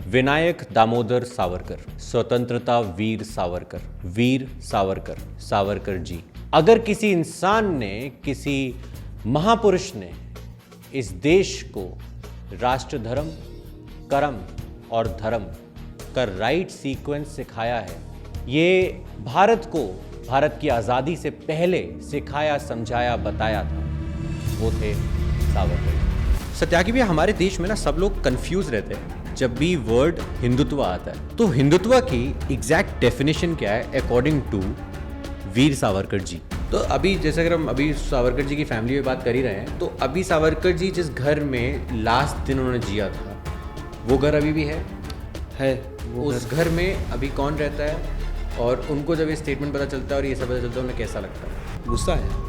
विनायक दामोदर सावरकर, स्वतंत्रता वीर सावरकर, वीर सावरकर, सावरकर जी। अगर किसी इंसान ने, किसी महापुरुष ने इस देश को राष्ट्र धर्म, कर्म और धर्म का राइट सीक्वेंस सिखाया है, ये भारत को भारत की आज़ादी से पहले सिखाया, समझाया, बताया था, वो थे सावरकर। सत्याग्रही भैया, हमारे देश में ना सब लोग कंफ्यूज रहते हैं जब भी वर्ड हिंदुत्व आता है। तो हिंदुत्व की एग्जैक्ट डेफिनेशन क्या है अकॉर्डिंग टू वीर सावरकर जी? तो अभी जैसे अगर हम अभी सावरकर जी की फैमिली में बात कर ही रहे हैं, तो अभी सावरकर जी जिस घर में लास्ट दिन उन्होंने जिया था, वो घर अभी भी है उस घर में अभी कौन रहता है? और उनको जब ये स्टेटमेंट पता चलता है और ये सब पता चलता है, उन्हें कैसा लगता है? गुस्सा है।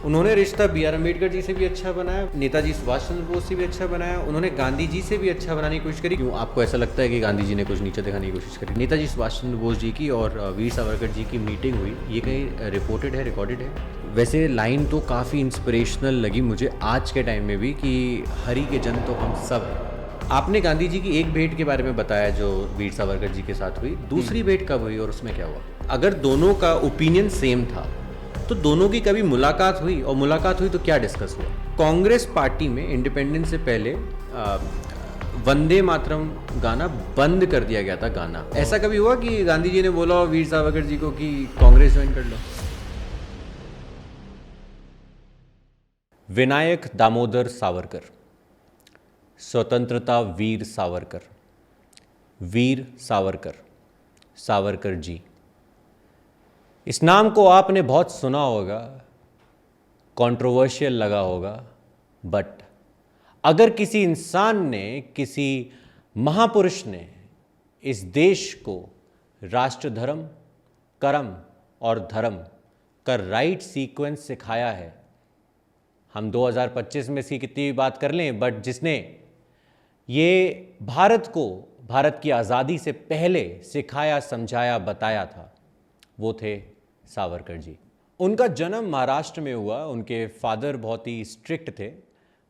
उन्होंने रिश्ता बी आर अम्बेडकर जी से भी अच्छा बनाया, नेताजी सुभाष चंद्र बोस से भी अच्छा बनाया, उन्होंने गांधी जी से भी अच्छा बनाने की कोशिश करी। क्यों आपको ऐसा लगता है कि गांधी जी ने कुछ नीचे दिखाने की कोशिश करी? नेताजी सुभाष चंद्र बोस जी की और वीर सावरकर जी की मीटिंग हुई, ये कहीं रिपोर्टेड है, रिकॉर्डेड है? वैसे लाइन तो काफ़ी इंस्पिरेशनल लगी मुझे आज के टाइम में भी कि हरि के जन तो हम सब हैं। आपने गांधी जी की एक भेंट के बारे में बताया जो वीर सावरकर जी के साथ हुई, दूसरी भेंट कब हुई और उसमें क्या हुआ? अगर दोनों का ओपिनियन सेम था तो दोनों की कभी मुलाकात हुई, और मुलाकात हुई तो क्या डिस्कस हुआ? कांग्रेस पार्टी में इंडिपेंडेंस से पहले वंदे मातरम गाना बंद कर दिया गया था गाना। ऐसा कभी हुआ कि गांधी जी ने बोला वीर सावरकर जी को कि कांग्रेस ज्वाइन कर लो? विनायक दामोदर सावरकर, स्वतंत्रता वीर सावरकर, वीर सावरकर, सावरकर जी। इस नाम को आपने बहुत सुना होगा, कंट्रोवर्शियल लगा होगा, बट अगर किसी इंसान ने, किसी महापुरुष ने इस देश को राष्ट्र धर्म, कर्म और धर्म का राइट सीक्वेंस सिखाया है, हम 2025 में इसकी कितनी भी बात कर लें, बट जिसने ये भारत को भारत की आज़ादी से पहले सिखाया, समझाया, बताया था, वो थे सावरकर जी। उनका जन्म महाराष्ट्र में हुआ। उनके फादर बहुत ही स्ट्रिक्ट थे,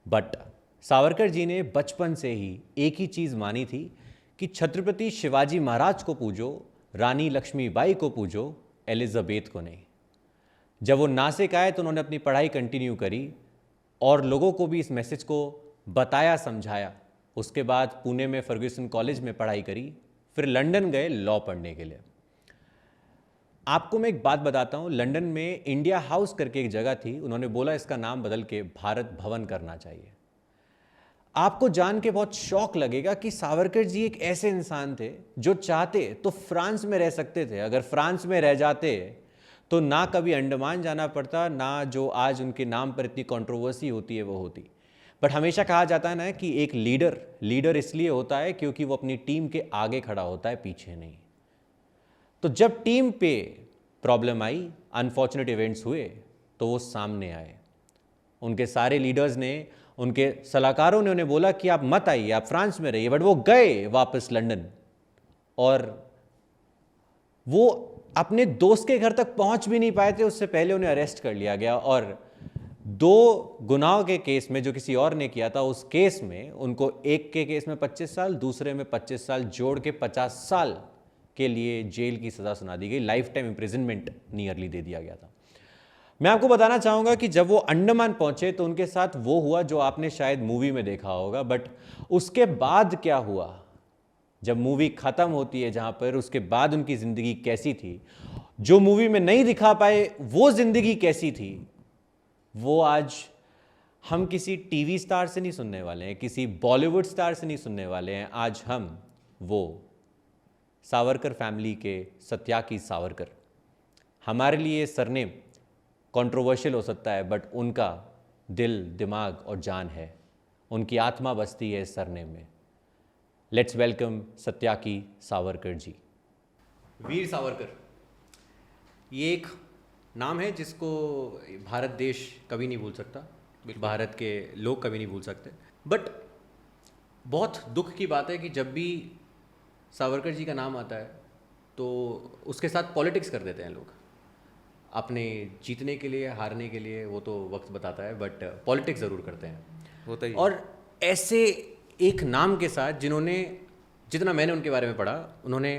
बट सावरकर जी ने बचपन से ही एक ही चीज़ मानी थी कि छत्रपति शिवाजी महाराज को पूजो, रानी लक्ष्मीबाई को पूजो, एलिजाबेथ को नहीं। जब वो नासिक आए तो उन्होंने अपनी पढ़ाई कंटिन्यू करी और लोगों को भी इस मैसेज को बताया, समझाया। उसके बाद पुणे में फर्ग्यूसन कॉलेज में पढ़ाई करी, फिर लंदन गए लॉ पढ़ने के लिए। आपको मैं एक बात बताता हूँ, लंदन में इंडिया हाउस करके एक जगह थी, उन्होंने बोला इसका नाम बदल के भारत भवन करना चाहिए। आपको जान के बहुत शौक लगेगा कि सावरकर जी एक ऐसे इंसान थे जो चाहते तो फ्रांस में रह सकते थे। अगर फ्रांस में रह जाते तो ना कभी अंडमान जाना पड़ता, ना जो आज उनके नाम पर इतनी कंट्रोवर्सी होती है वो होती। बट हमेशा कहा जाता है ना कि एक लीडर इसलिए होता है क्योंकि वो अपनी टीम के आगे खड़ा होता है, पीछे नहीं। तो जब टीम पे प्रॉब्लम आई, अनफॉर्चुनेट इवेंट्स हुए, तो वो सामने आए। उनके सारे लीडर्स ने, उनके सलाहकारों ने उन्हें बोला कि आप मत आइए, आप फ्रांस में रहिए, बट वो गए वापस लंदन और वो अपने दोस्त के घर तक पहुंच भी नहीं पाए थे, उससे पहले उन्हें अरेस्ट कर लिया गया। और 2 गुनाहों के केस में जो किसी और ने किया था, उस केस में उनको एक के केस में 25 साल, दूसरे में 25 साल, जोड़ के 50 साल के लिए जेल की सज़ा सुना दी गई। लाइफ टाइम इम्प्रिजनमेंट नियरली दे दिया गया था। मैं आपको बताना चाहूँगा कि जब वो अंडमान पहुँचे तो उनके साथ वो हुआ जो आपने शायद मूवी में देखा होगा, बट उसके बाद क्या हुआ, जब मूवी ख़त्म होती है, जहाँ पर उसके बाद उनकी ज़िंदगी कैसी थी, जो मूवी में नहीं दिखा पाए वो ज़िंदगी कैसी थी, वो आज हम किसी टीवी स्टार से नहीं सुनने वाले हैं, किसी बॉलीवुड स्टार से नहीं सुनने वाले हैं। आज हम वो सावरकर फैमिली के सत्याग्रही सावरकर, हमारे लिए सरनेम कंट्रोवर्शियल हो सकता है, बट उनका दिल, दिमाग और जान है, उनकी आत्मा बसती है इस सरनेम में। लेट्स वेलकम सत्याग्रही सावरकर जी। वीर सावरकर, ये एक नाम है जिसको भारत देश कभी नहीं भूल सकता, भारत के लोग कभी नहीं भूल सकते। बट बहुत दुख की बात है कि जब भी सावरकर जी का नाम आता है तो उसके साथ पॉलिटिक्स कर देते हैं लोग, अपने जीतने के लिए, हारने के लिए, वो तो वक्त बताता है, बट पॉलिटिक्स ज़रूर करते हैं, होता ही। और ऐसे एक नाम के साथ जिन्होंने जितना मैंने उनके बारे में पढ़ा, उन्होंने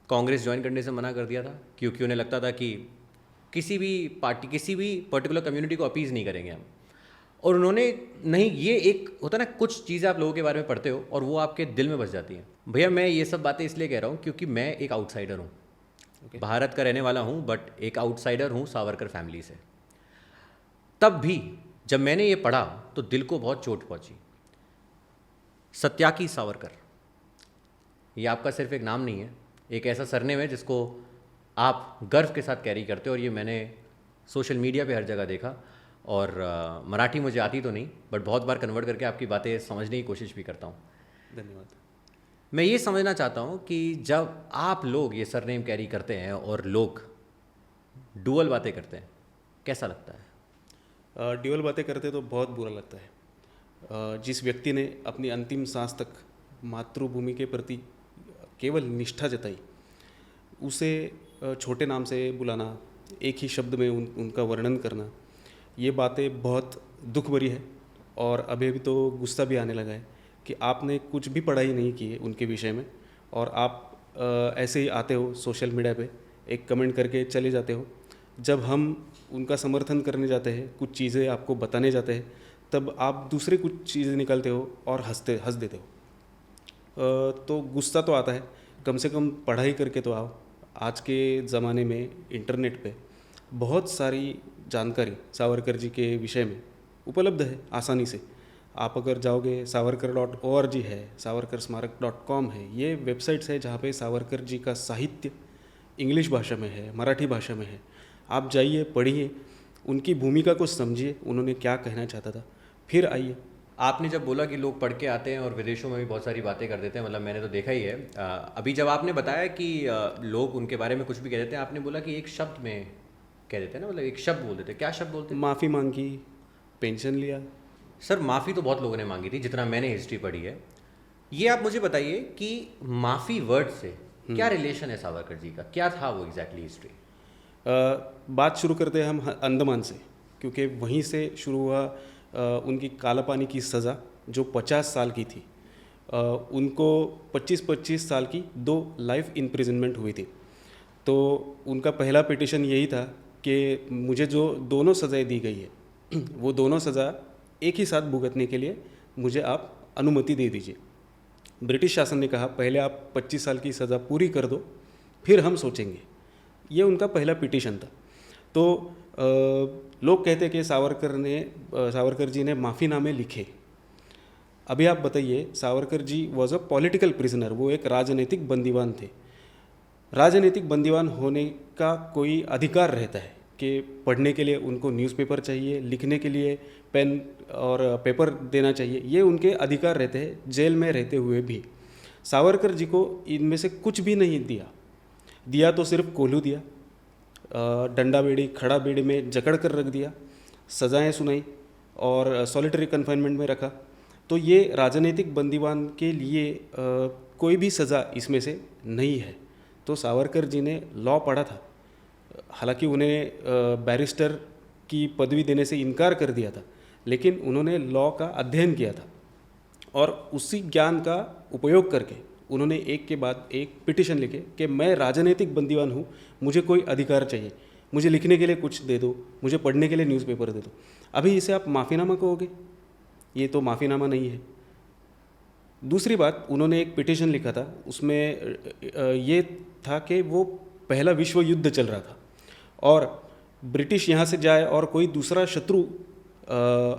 कांग्रेस ज्वाइन करने से मना कर दिया था क्योंकि उन्हें लगता था कि किसी भी पार्टी, किसी भी पर्टिकुलर कम्युनिटी को अपीज़ नहीं करेंगे हम। और उन्होंने नहीं, ये एक होता ना, कुछ चीज़ें आप लोगों के बारे में पढ़ते हो और वो आपके दिल में बस जाती हैं। भैया मैं ये सब बातें इसलिए कह रहा हूँ क्योंकि मैं एक आउटसाइडर हूँ, भारत का रहने वाला हूँ, बट एक आउटसाइडर हूँ सावरकर फैमिली से। तब भी जब मैंने ये पढ़ा तो दिल को बहुत चोट पहुँची। सत्याकी सावरकर, ये आपका सिर्फ एक नाम नहीं है, एक ऐसा सरनेम है जिसको आप गर्व के साथ कैरी करते हो। और ये मैंने सोशल मीडिया पे हर जगह देखा। और मराठी मुझे आती तो नहीं, बट बहुत बार कन्वर्ट करके आपकी बातें समझने की कोशिश भी करता हूँ। धन्यवाद। मैं ये समझना चाहता हूँ कि जब आप लोग ये सरनेम कैरी करते हैं और लोग डुअल बातें करते हैं, कैसा लगता है? ड्यूअल बातें करते तो बहुत बुरा लगता है। जिस व्यक्ति ने अपनी अंतिम सांस तक मातृभूमि के प्रति केवल निष्ठा जताई, उसे छोटे नाम से बुलाना, एक ही शब्द में उनका वर्णन करना, ये बातें बहुत दुख भरी है। और अभी तो गुस्सा भी आने लगा है कि आपने कुछ भी पढ़ाई नहीं की है उनके विषय में, और आप ऐसे ही आते हो सोशल मीडिया पे, एक कमेंट करके चले जाते हो। जब हम उनका समर्थन करने जाते हैं, कुछ चीज़ें आपको बताने जाते हैं, तब आप दूसरे कुछ चीज़ें निकालते हो और हंस देते हो। तो गुस्सा तो आता है। कम से कम पढ़ाई करके तो आओ। आज के ज़माने में इंटरनेट पे बहुत सारी जानकारी सावरकर जी के विषय में उपलब्ध है आसानी से। आप अगर जाओगे, savarkar.org है, savarkarsmarak.com है, ये वेबसाइट्स है जहाँ पे सावरकर जी का साहित्य इंग्लिश भाषा में है, मराठी भाषा में है। आप जाइए, पढ़िए, उनकी भूमिका को समझिए, उन्होंने क्या कहना चाहता था, फिर आइए। आपने जब बोला कि लोग पढ़ के आते हैं और विदेशों में भी बहुत सारी बातें कर देते हैं, मतलब मैंने तो देखा ही है। अभी जब आपने बताया कि लोग उनके बारे में कुछ भी कह देते हैं, आपने बोला कि एक शब्द में कह देते हैं ना, मतलब एक शब्द बोल देते हैं। क्या शब्द बोलते हैं? माफ़ी मांगी, पेंशन लिया। सर माफ़ी तो बहुत लोगों ने मांगी थी, जितना मैंने हिस्ट्री पढ़ी है। ये आप मुझे बताइए कि माफ़ी वर्ड से क्या रिलेशन है सावरकर जी का, क्या था वो एग्जैक्टली हिस्ट्री? बात शुरू करते हैं हम अंडमान से, क्योंकि वहीं से शुरू हुआ। उनकी काला पानी की सज़ा जो 50 साल की थी, उनको 25-25 साल की 2 लाइफ इम्प्रिजनमेंट हुई थी। तो उनका पहला पिटिशन यही था कि मुझे जो दोनों सज़ाएं दी गई है वो दोनों सज़ा एक ही साथ भुगतने के लिए मुझे आप अनुमति दे दीजिए। ब्रिटिश शासन ने कहा पहले आप 25 साल की सज़ा पूरी कर दो, फिर हम सोचेंगे। ये उनका पहला पिटिशन था। तो लोग कहते हैं कि सावरकर जी ने माफ़ीनामे लिखे। अभी आप बताइए, Savarkar ji was a political prisoner, वो एक राजनीतिक बंदीवान थे। राजनीतिक बंदीवान होने का कोई अधिकार रहता है कि पढ़ने के लिए उनको न्यूज़पेपर चाहिए, लिखने के लिए पेन और पेपर देना चाहिए, ये उनके अधिकार रहते हैं जेल में रहते हुए भी। सावरकर जी को इनमें से कुछ भी नहीं दिया तो सिर्फ कोल्हू दिया, डंडा बेड़ी, खड़ा बेड़ी में जकड़ कर रख दिया, सज़ाएं सुनाई और सॉलिटरी कन्फाइनमेंट में रखा। तो ये राजनीतिक बंदीवान के लिए कोई भी सज़ा इसमें से नहीं है। तो सावरकर जी ने लॉ पढ़ा था, हालांकि उन्हें बैरिस्टर की पदवी देने से इनकार कर दिया था, लेकिन उन्होंने लॉ का अध्ययन किया था और उसी ज्ञान का उपयोग करके उन्होंने एक के बाद एक पिटिशन लिखे कि मैं राजनीतिक बंदीवान हूँ, मुझे कोई अधिकार चाहिए, मुझे लिखने के लिए कुछ दे दो, मुझे पढ़ने के लिए न्यूज़पेपर दे दो। अभी इसे आप माफ़ीनामा कहोगे? ये तो माफ़ीनामा नहीं है। दूसरी बात, उन्होंने एक पिटिशन लिखा था, उसमें ये था कि वो पहला विश्व युद्ध चल रहा था और ब्रिटिश यहाँ से जाए और कोई दूसरा शत्रु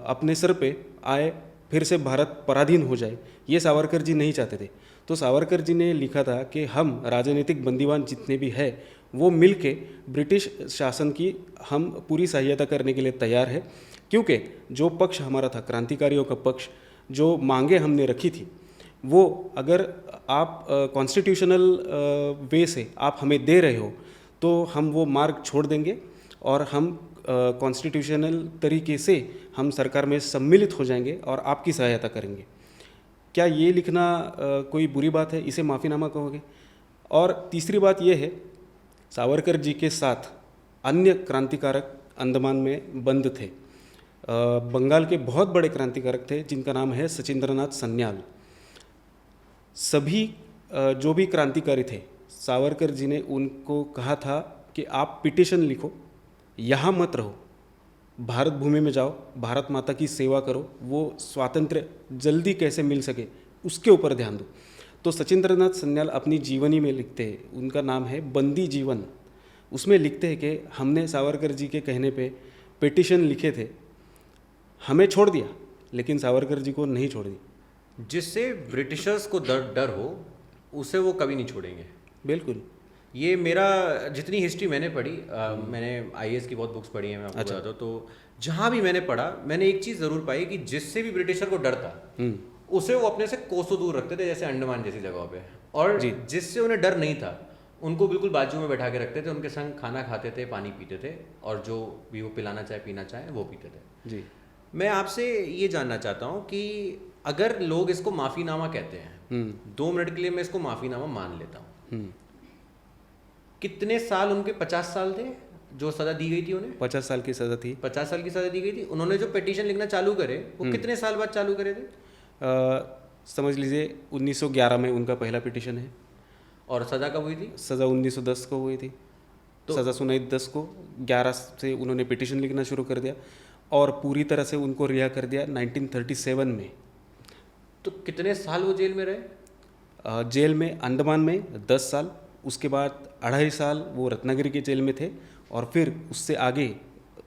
अपने सर पे आए, फिर से भारत पराधीन हो जाए, ये सावरकर जी नहीं चाहते थे। तो सावरकर जी ने लिखा था कि हम राजनीतिक बंदीवान जितने भी हैं वो मिल के ब्रिटिश शासन की हम पूरी सहायता करने के लिए तैयार है, क्योंकि जो पक्ष हमारा था, क्रांतिकारियों का पक्ष, जो मांगे हमने रखी थी, वो अगर आप कॉन्स्टिट्यूशनल वे से आप हमें दे रहे हो तो हम वो मार्ग छोड़ देंगे और हम कॉन्स्टिट्यूशनल तरीके से हम सरकार में सम्मिलित हो जाएंगे और आपकी सहायता करेंगे। क्या ये लिखना कोई बुरी बात है? इसे माफ़ीनामा कहोगे? और तीसरी बात ये है, सावरकर जी के साथ अन्य क्रांतिकारक अंडमान में बंद थे। बंगाल के बहुत बड़े क्रांतिकारक थे जिनका नाम है सचिंद्रनाथ सन्याल। सभी जो भी क्रांतिकारी थे, सावरकर जी ने उनको कहा था कि आप पिटीशन लिखो, यहाँ मत रहो, भारत भूमि में जाओ, भारत माता की सेवा करो, वो स्वातंत्र्य जल्दी कैसे मिल सके उसके ऊपर ध्यान दो। तो सचिंद्रनाथ सन्याल अपनी जीवनी में लिखते हैं, उनका नाम है बंदी जीवन, उसमें लिखते हैं कि हमने सावरकर जी के कहने पे पिटीशन लिखे थे, हमें छोड़ दिया लेकिन सावरकर जी को नहीं छोड़ दी। जिससे ब्रिटिशर्स को डर हो उसे वो कभी नहीं छोड़ेंगे। बिल्कुल। ये मेरा जितनी हिस्ट्री मैंने पढ़ी, मैंने आईएएस की बहुत बुक्स पढ़ी हैं, मैं आपको बताता हूँ, तो जहाँ भी मैंने पढ़ा मैंने एक चीज़ ज़रूर पाई कि जिससे भी ब्रिटिशर को डर था उसे वो अपने से कोसों दूर रखते थे, जैसे अंडमान जैसी जगहों पे, और जिससे उन्हें डर नहीं था उनको बिल्कुल बाजू में बैठा के रखते थे, उनके संग खाना खाते थे, पानी पीते थे, और जो भी वो पिलाना चाहे पीना चाहे वो पीते थे। जी। मैं आपसे ये जानना चाहता हूँ कि अगर लोग इसको माफ़ीनामा कहते हैं, 2 मिनट के लिए मैं इसको माफ़ीनामा मान लेता हूँ, कितने साल उनके 50 साल थे जो सज़ा दी गई थी उन्हें? 50 साल की सज़ा थी। 50 साल की सज़ा दी गई थी। उन्होंने जो पिटीशन लिखना चालू करे वो कितने साल बाद चालू करे थे? समझ लीजिए 1911 में उनका पहला पिटीशन है। और सज़ा कब हुई थी? सज़ा 1910 को हुई थी। तो सज़ा सुनाई 10 को, 11 से उन्होंने पिटीशन लिखना शुरू कर दिया और पूरी तरह से उनको रिहा कर दिया 1937 में। तो कितने साल वो जेल में रहे? जेल में अंडमान में 10 साल, उसके बाद 2.5 साल वो रत्नागिरी के जेल में थे, और फिर उससे आगे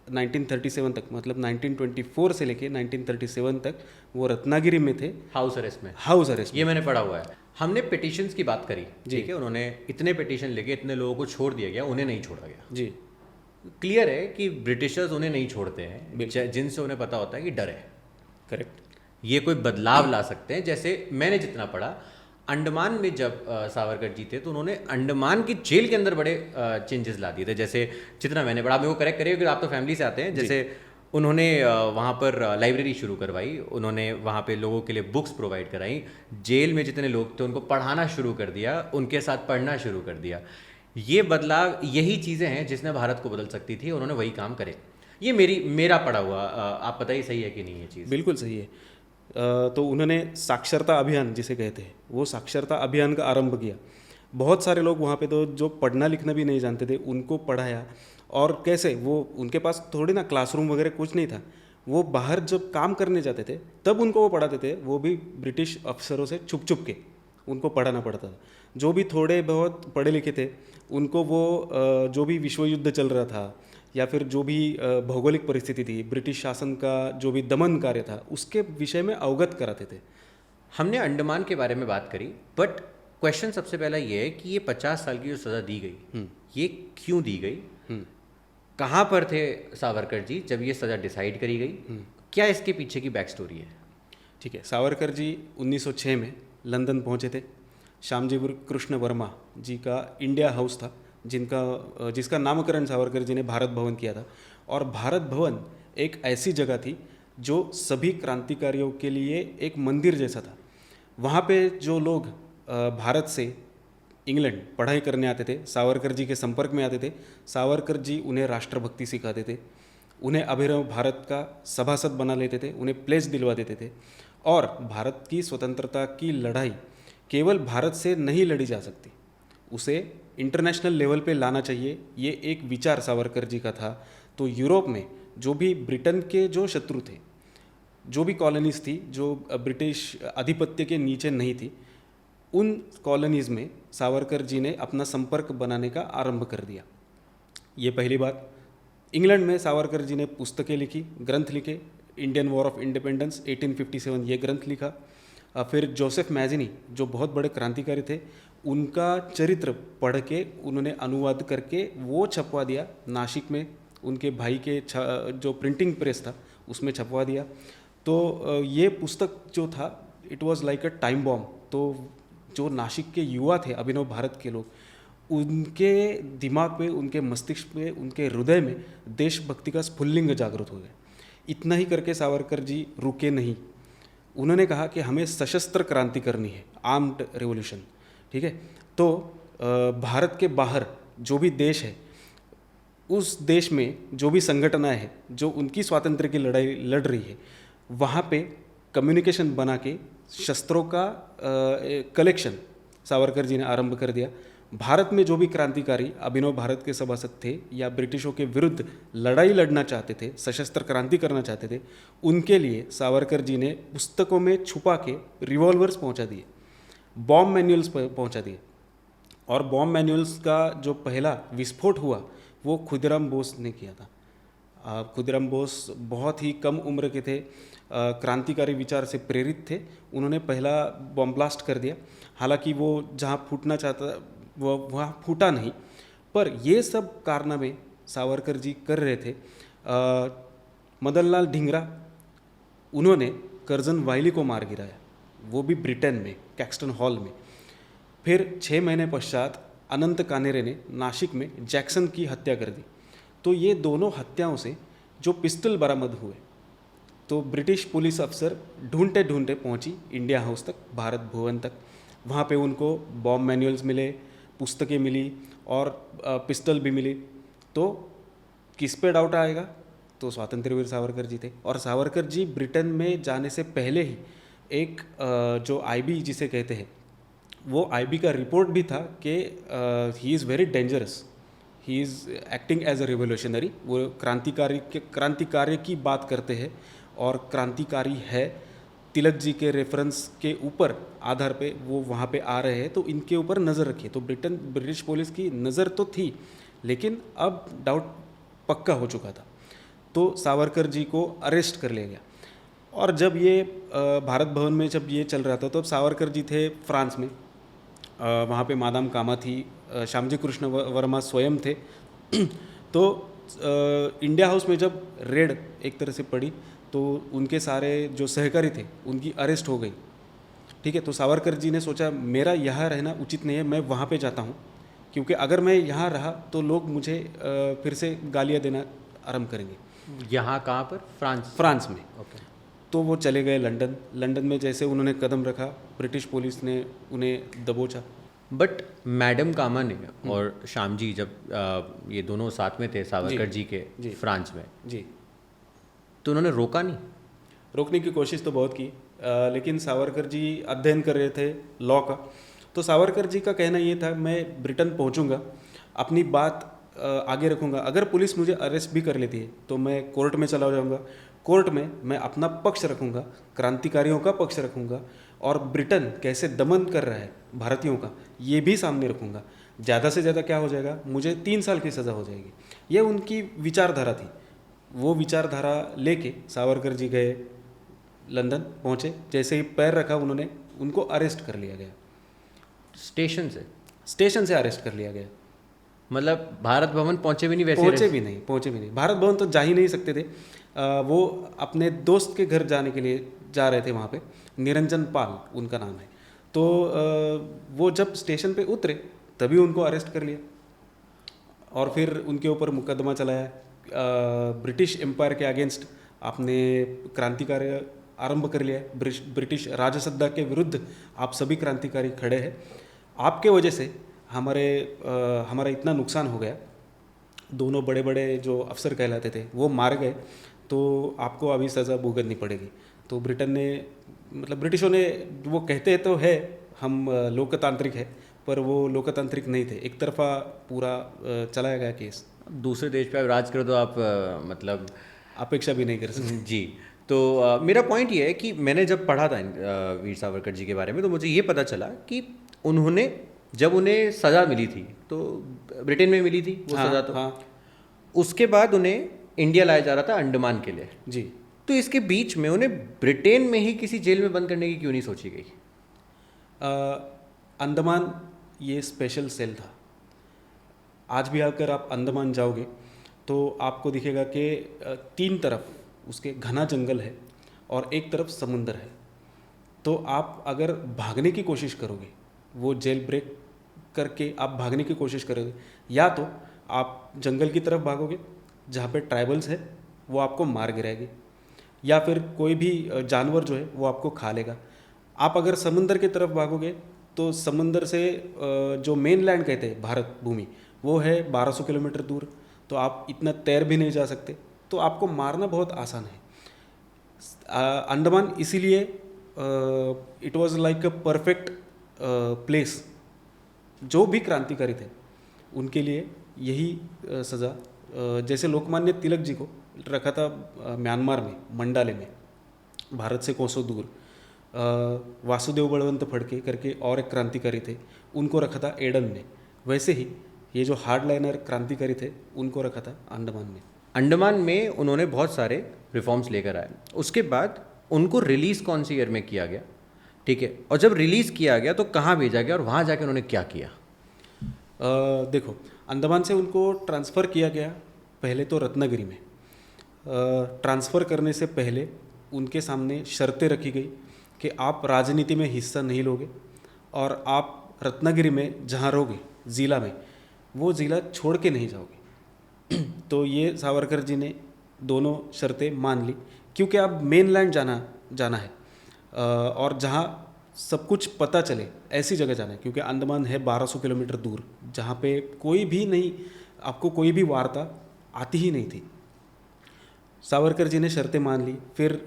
1937 तक, मतलब 1924 से लेके 1937 तक वो रत्नागिरी में थे, हाउस अरेस्ट में। House arrest. ये मैंने पढ़ा हुआ है। हमने पिटीशंस की बात करी, ठीक है, उन्होंने इतने पिटीशन लिखे, इतने लोगों को छोड़ दिया गया, उन्हें नहीं छोड़ा गया। जी। क्लियर है कि ब्रिटिशर्स उन्हें नहीं छोड़ते हैं जिनसे उन्हें पता होता है कि डर है। करेक्ट। ये कोई बदलाव ला सकते हैं। जैसे मैंने जितना पढ़ा, अंडमान में जब सावरकर जी थे तो उन्होंने अंडमान की जेल के अंदर बड़े चेंजेस ला दिए थे। जैसे जितना मैंने पढ़ा, आप मेरे को करेक्ट करिए क्योंकि आप तो फैमिली से आते हैं। जैसे उन्होंने वहाँ पर लाइब्रेरी शुरू करवाई, उन्होंने वहाँ पे लोगों के लिए बुक्स प्रोवाइड कराई, जेल में जितने लोग थे उनको पढ़ाना शुरू कर दिया, उनके साथ पढ़ना शुरू कर दिया। ये बदलाव, यही चीज़ें हैं जिसने भारत को बदल सकती थी, उन्होंने वही काम करे। ये मेरा पढ़ा हुआ, आप बताइए सही है कि नहीं ये चीज़? बिल्कुल सही है। तो उन्होंने साक्षरता अभियान जिसे कहते हैं, वो साक्षरता अभियान का आरंभ किया। बहुत सारे लोग वहाँ पे तो जो पढ़ना लिखना भी नहीं जानते थे उनको पढ़ाया। और कैसे, वो उनके पास थोड़ी ना क्लासरूम वगैरह कुछ नहीं था, वो बाहर जब काम करने जाते थे तब उनको वो पढ़ाते थे, वो भी ब्रिटिश अफसरों से छुप छुप के उनको पढ़ाना पड़ता था। जो भी थोड़े बहुत पढ़े लिखे थे उनको वो जो भी विश्व युद्ध चल रहा था या फिर जो भी भौगोलिक परिस्थिति थी, ब्रिटिश शासन का जो भी दमन कार्य था, उसके विषय में अवगत कराते थे। हमने अंडमान के बारे में बात करी, बट क्वेश्चन सबसे पहला ये है कि ये 50 साल की जो सज़ा दी गई, ये क्यों दी गई? कहाँ पर थे सावरकर जी जब ये सज़ा डिसाइड करी गई? क्या इसके पीछे की बैक स्टोरी है? ठीक है। सावरकर जी 1906 में लंदन पहुँचे थे। श्यामजी कृष्ण वर्मा जी का इंडिया हाउस था, जिसका नामकरण सावरकर जी ने भारत भवन किया था। और भारत भवन एक ऐसी जगह थी जो सभी क्रांतिकारियों के लिए एक मंदिर जैसा था। वहाँ पे जो लोग भारत से इंग्लैंड पढ़ाई करने आते थे, सावरकर जी के संपर्क में आते थे, सावरकर जी उन्हें राष्ट्रभक्ति सिखाते थे, उन्हें अभिनव भारत का सभासद बना लेते थे, उन्हें प्लेस दिलवा देते थे। और भारत की स्वतंत्रता की लड़ाई केवल भारत से नहीं लड़ी जा सकती, उसे इंटरनेशनल लेवल पे लाना चाहिए, ये एक विचार सावरकर जी का था। तो यूरोप में जो भी ब्रिटेन के जो शत्रु थे, जो भी कॉलोनीज थी जो ब्रिटिश आधिपत्य के नीचे नहीं थी, उन कॉलोनीज़ में सावरकर जी ने अपना संपर्क बनाने का आरंभ कर दिया। ये पहली बात। इंग्लैंड में सावरकर जी ने पुस्तकें लिखी, ग्रंथ लिखे। इंडियन वॉर ऑफ इंडिपेंडेंस 1857 ये ग्रंथ लिखा। फिर जोसेफ मैजिनी जो बहुत बड़े क्रांतिकारी थे, उनका चरित्र पढ़ के उन्होंने अनुवाद करके वो छपवा दिया नासिक में, उनके भाई के जो प्रिंटिंग प्रेस था उसमें छपवा दिया। तो ये पुस्तक जो था, it was like a time bomb. तो जो नासिक के युवा थे, अभिनव भारत के लोग, उनके दिमाग पे, उनके मस्तिष्क पे, उनके हृदय में देशभक्ति का स्फुल्लिंग जागृत हो गया। इतना ही करके सावरकर जी रुके नहीं, उन्होंने कहा कि हमें सशस्त्र क्रांति करनी है, आर्म्ड रेवोल्यूशन। ठीक है। तो भारत के बाहर जो भी देश है, उस देश में जो भी संगठनाएं हैं जो उनकी स्वातंत्र्य की लड़ाई लड़ रही है, वहाँ पे कम्युनिकेशन बना के शस्त्रों का कलेक्शन सावरकर जी ने आरंभ कर दिया। भारत में जो भी क्रांतिकारी अभिनव भारत के सभासद थे या ब्रिटिशों के विरुद्ध लड़ाई लड़ना चाहते थे, सशस्त्र क्रांति करना चाहते थे, उनके लिए सावरकर जी ने पुस्तकों में छुपा के रिवॉल्वर्स पहुंचा दिए, बॉम्ब मैन्युअल्स पहुंचा दिए। और बॉम्ब मैन्युअल्स का जो पहला विस्फोट हुआ वो खुदीराम बोस ने किया था। खुदीराम बोस बहुत ही कम उम्र के थे, क्रांतिकारी विचार से प्रेरित थे। उन्होंने पहला बॉम्ब ब्लास्ट कर दिया। हालांकि वो जहाँ फूटना चाहता वो वहाँ फूटा नहीं, पर ये सब कारनामे सावरकर जी कर रहे थे। मदनलाल ढींगरा, उन्होंने कर्जन वाइली को मार गिराया, वो भी ब्रिटेन में कैक्सटन हॉल में। फिर 6 महीने पश्चात अनंत कानेरे ने नासिक में जैक्सन की हत्या कर दी। तो ये दोनों हत्याओं से जो पिस्टल बरामद हुए, तो ब्रिटिश पुलिस अफसर ढूंढते ढूंढते पहुंची इंडिया हाउस तक, भारत भवन तक। वहाँ पे उनको बॉम्ब मैन्युअल्स मिले, पुस्तकें मिली और पिस्टल भी मिली। तो किस पे डाउट आएगा? तो स्वतंत्र वीर सावरकर जी थे। और सावरकर जी ब्रिटेन में जाने से पहले ही एक जो आईबी जिसे कहते हैं, वो आईबी का रिपोर्ट भी था कि he is very dangerous, he is acting as a revolutionary. वो क्रांतिकारी की बात करते हैं और क्रांतिकारी है। तिलक जी के रेफरेंस के ऊपर आधार पे वो वहाँ पे आ रहे हैं, तो इनके ऊपर नज़र रखिए। तो ब्रिटिश पुलिस की नज़र तो थी, लेकिन अब डाउट पक्का हो चुका था। तो सावरकर जी को अरेस्ट कर लिया गया। और जब ये भारत भवन में जब ये चल रहा था, तो अब सावरकर जी थे फ्रांस में, वहाँ पे मादाम कामा थी, श्यामजी कृष्ण वर्मा स्वयं थे। तो इंडिया हाउस में जब रेड एक तरह से पड़ी, तो उनके सारे जो सहकारी थे उनकी अरेस्ट हो गई। ठीक है, तो सावरकर जी ने सोचा मेरा यहाँ रहना उचित नहीं है, मैं वहाँ पे जाता हूँ, क्योंकि अगर मैं यहाँ रहा तो लोग मुझे फिर से गालियाँ देना आरंभ करेंगे। यहाँ कहाँ पर? फ्रांस में। ओके। तो वो चले गए लंदन। लंदन में जैसे उन्होंने कदम रखा, ब्रिटिश पुलिस ने उन्हें दबोचा। बट मैडम कामा ने और श्याम जी जब ये दोनों साथ में थे सावरकर जी के फ्रांस में, जी, तो उन्होंने रोका नहीं? रोकने की कोशिश तो बहुत की, लेकिन सावरकर जी अध्ययन कर रहे थे लॉ का। तो सावरकर जी का कहना ये था, मैं ब्रिटेन पहुंचूंगा, अपनी बात आगे रखूंगा। अगर पुलिस मुझे अरेस्ट भी कर लेती है तो मैं कोर्ट में चला जाऊंगा, कोर्ट में मैं अपना पक्ष रखूंगा, क्रांतिकारियों का पक्ष रखूंगा, और ब्रिटेन कैसे दमन कर रहा है भारतीयों का ये भी सामने रखूंगा। ज़्यादा से ज़्यादा क्या हो जाएगा, मुझे 3 साल की सज़ा हो जाएगी। ये उनकी विचारधारा थी। वो विचारधारा लेके सावरकर जी गए, लंदन पहुँचे। जैसे ही पैर रखा उन्होंने, उनको अरेस्ट कर लिया गया। स्टेशन से अरेस्ट कर लिया गया। मतलब भारत भवन पहुंचे भी नहीं? वैसे पहुँचे भी नहीं। भारत भवन तो जा ही नहीं सकते थे। वो अपने दोस्त के घर जाने के लिए जा रहे थे, वहाँ पे निरंजन पाल उनका नाम है। तो वो जब स्टेशन पे उतरे तभी उनको अरेस्ट कर लिया और फिर उनके ऊपर मुकदमा चलाया। ब्रिटिश एम्पायर के अगेंस्ट आपने क्रांतिकारी आरंभ कर लिया है, ब्रिटिश राजसत्ता के विरुद्ध आप सभी क्रांतिकारी खड़े हैं, आपके वजह से हमारा इतना नुकसान हो गया, दोनों बड़े बड़े जो अफसर कहलाते थे वो मार गए, तो आपको अभी सज़ा भुगतनी पड़ेगी। तो ब्रिटेन ने, मतलब ब्रिटिशों ने, वो कहते तो है हम लोकतांत्रिक है, पर वो लोकतांत्रिक नहीं थे, एक तरफा पूरा चलाया गया केस। दूसरे देश पे आप राज करो तो आप मतलब अपेक्षा भी नहीं कर सकते। जी। तो मेरा पॉइंट ये है कि मैंने जब पढ़ा था वीर सावरकर जी के बारे में, तो मुझे ये पता चला कि उन्होंने, जब उन्हें सज़ा मिली थी तो ब्रिटेन में मिली थी वो सज़ा, तो उसके बाद उन्हें इंडिया लाया जा रहा था अंडमान के लिए। जी। तो इसके बीच में उन्हें ब्रिटेन में ही किसी जेल में बंद करने की क्यों नहीं सोची गई? अंडमान ये स्पेशल सेल था। आज भी अगर आप अंडमान जाओगे तो आपको दिखेगा कि 3 तरफ उसके घना जंगल है और एक तरफ समुंदर है। तो आप अगर भागने की कोशिश करोगे, वो जेल ब्रेक करके आप भागने की कोशिश करोगे, या तो आप जंगल की तरफ भागोगे जहाँ पे ट्राइबल्स है, वो आपको मार गिराएगी, या फिर कोई भी जानवर जो है वो आपको खा लेगा। आप अगर समुंदर की तरफ भागोगे तो समुंदर से जो मेन लैंड कहते हैं भारत भूमि, वो है 1200 किलोमीटर दूर, तो आप इतना तैर भी नहीं जा सकते, तो आपको मारना बहुत आसान है। अंडमान इसीलिए it was like a perfect place जो भी क्रांतिकारी थे उनके लिए यही सज़ा, जैसे लोकमान्य तिलक जी को रखा था म्यांमार में मंडाले में, भारत से कोसों दूर। वासुदेव बलवंत फड़के करके और एक क्रांतिकारी थे, उनको रखा था एडन में। वैसे ही ये जो हार्डलाइनर क्रांतिकारी थे उनको रखा था अंडमान में। अंडमान में उन्होंने बहुत सारे रिफॉर्म्स लेकर आए। उसके बाद उनको रिलीज़ कौन सी ईयर में किया गया, ठीक है, और जब रिलीज़ किया गया तो कहाँ भेजा गया और वहाँ जाके उन्होंने क्या किया? देखो, अंडमान से उनको ट्रांसफ़र किया गया पहले तो रत्नागिरी में। ट्रांसफ़र करने से पहले उनके सामने शर्तें रखी गई कि आप राजनीति में हिस्सा नहीं लोगे और आप रत्नागिरी में जहाँ रहोगे ज़िला में, वो ज़िला छोड़ के नहीं जाओगे। तो ये सावरकर जी ने दोनों शर्तें मान ली, क्योंकि अब मेनलैंड जाना है और जहाँ सब कुछ पता चले ऐसी जगह जाना है, क्योंकि अंडमान है 1200 किलोमीटर दूर, जहाँ पे कोई भी नहीं, आपको कोई भी वार्ता आती ही नहीं थी। सावरकर जी ने शर्तें मान ली। फिर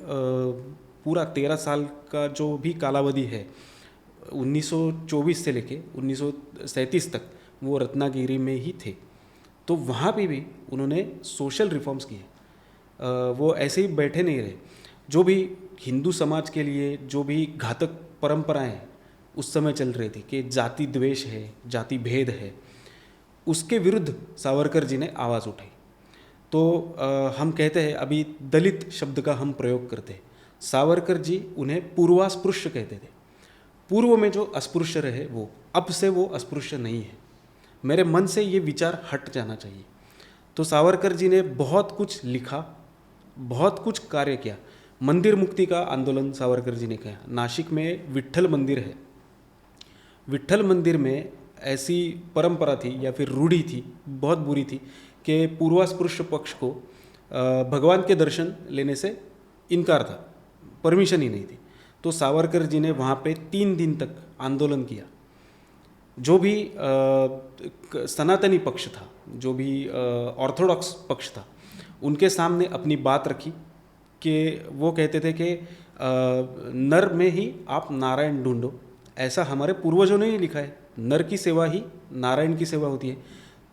पूरा 13 साल का जो भी कालावधि है 1924 से लेके 1937 तक वो रत्नागिरी में ही थे। तो वहाँ पे भी उन्होंने सोशल रिफॉर्म्स किए। वो ऐसे ही बैठे नहीं रहे। जो भी हिंदू समाज के लिए जो भी घातक परंपराएं उस समय चल रही थी कि जाति द्वेष है, जाति भेद है, उसके विरुद्ध सावरकर जी ने आवाज़ उठाई। तो हम कहते हैं, अभी दलित शब्द का हम प्रयोग करते हैं, सावरकर जी उन्हें पूर्वास्पृश्य कहते थे। पूर्व में जो अस्पृश्य रहे वो, अब से वो अस्पृश्य नहीं है। मेरे मन से ये विचार हट जाना चाहिए। तो सावरकर जी ने बहुत कुछ लिखा, बहुत कुछ कार्य किया। मंदिर मुक्ति का आंदोलन सावरकर जी ने किया। नासिक में विट्ठल मंदिर है, विट्ठल मंदिर में ऐसी परंपरा थी या फिर रूढ़ी थी, बहुत बुरी थी, कि पूर्वास्पृश्य पक्ष को भगवान के दर्शन लेने से इनकार था, परमिशन ही नहीं थी। तो सावरकर जी ने वहाँ पे 3 दिन तक आंदोलन किया। जो भी सनातनी पक्ष था, जो भी ऑर्थोडॉक्स पक्ष था, उनके सामने अपनी बात रखी कि वो कहते थे कि नर में ही आप नारायण ढूंढो, ऐसा हमारे पूर्वजों ने ही लिखा है, नर की सेवा ही नारायण की सेवा होती है।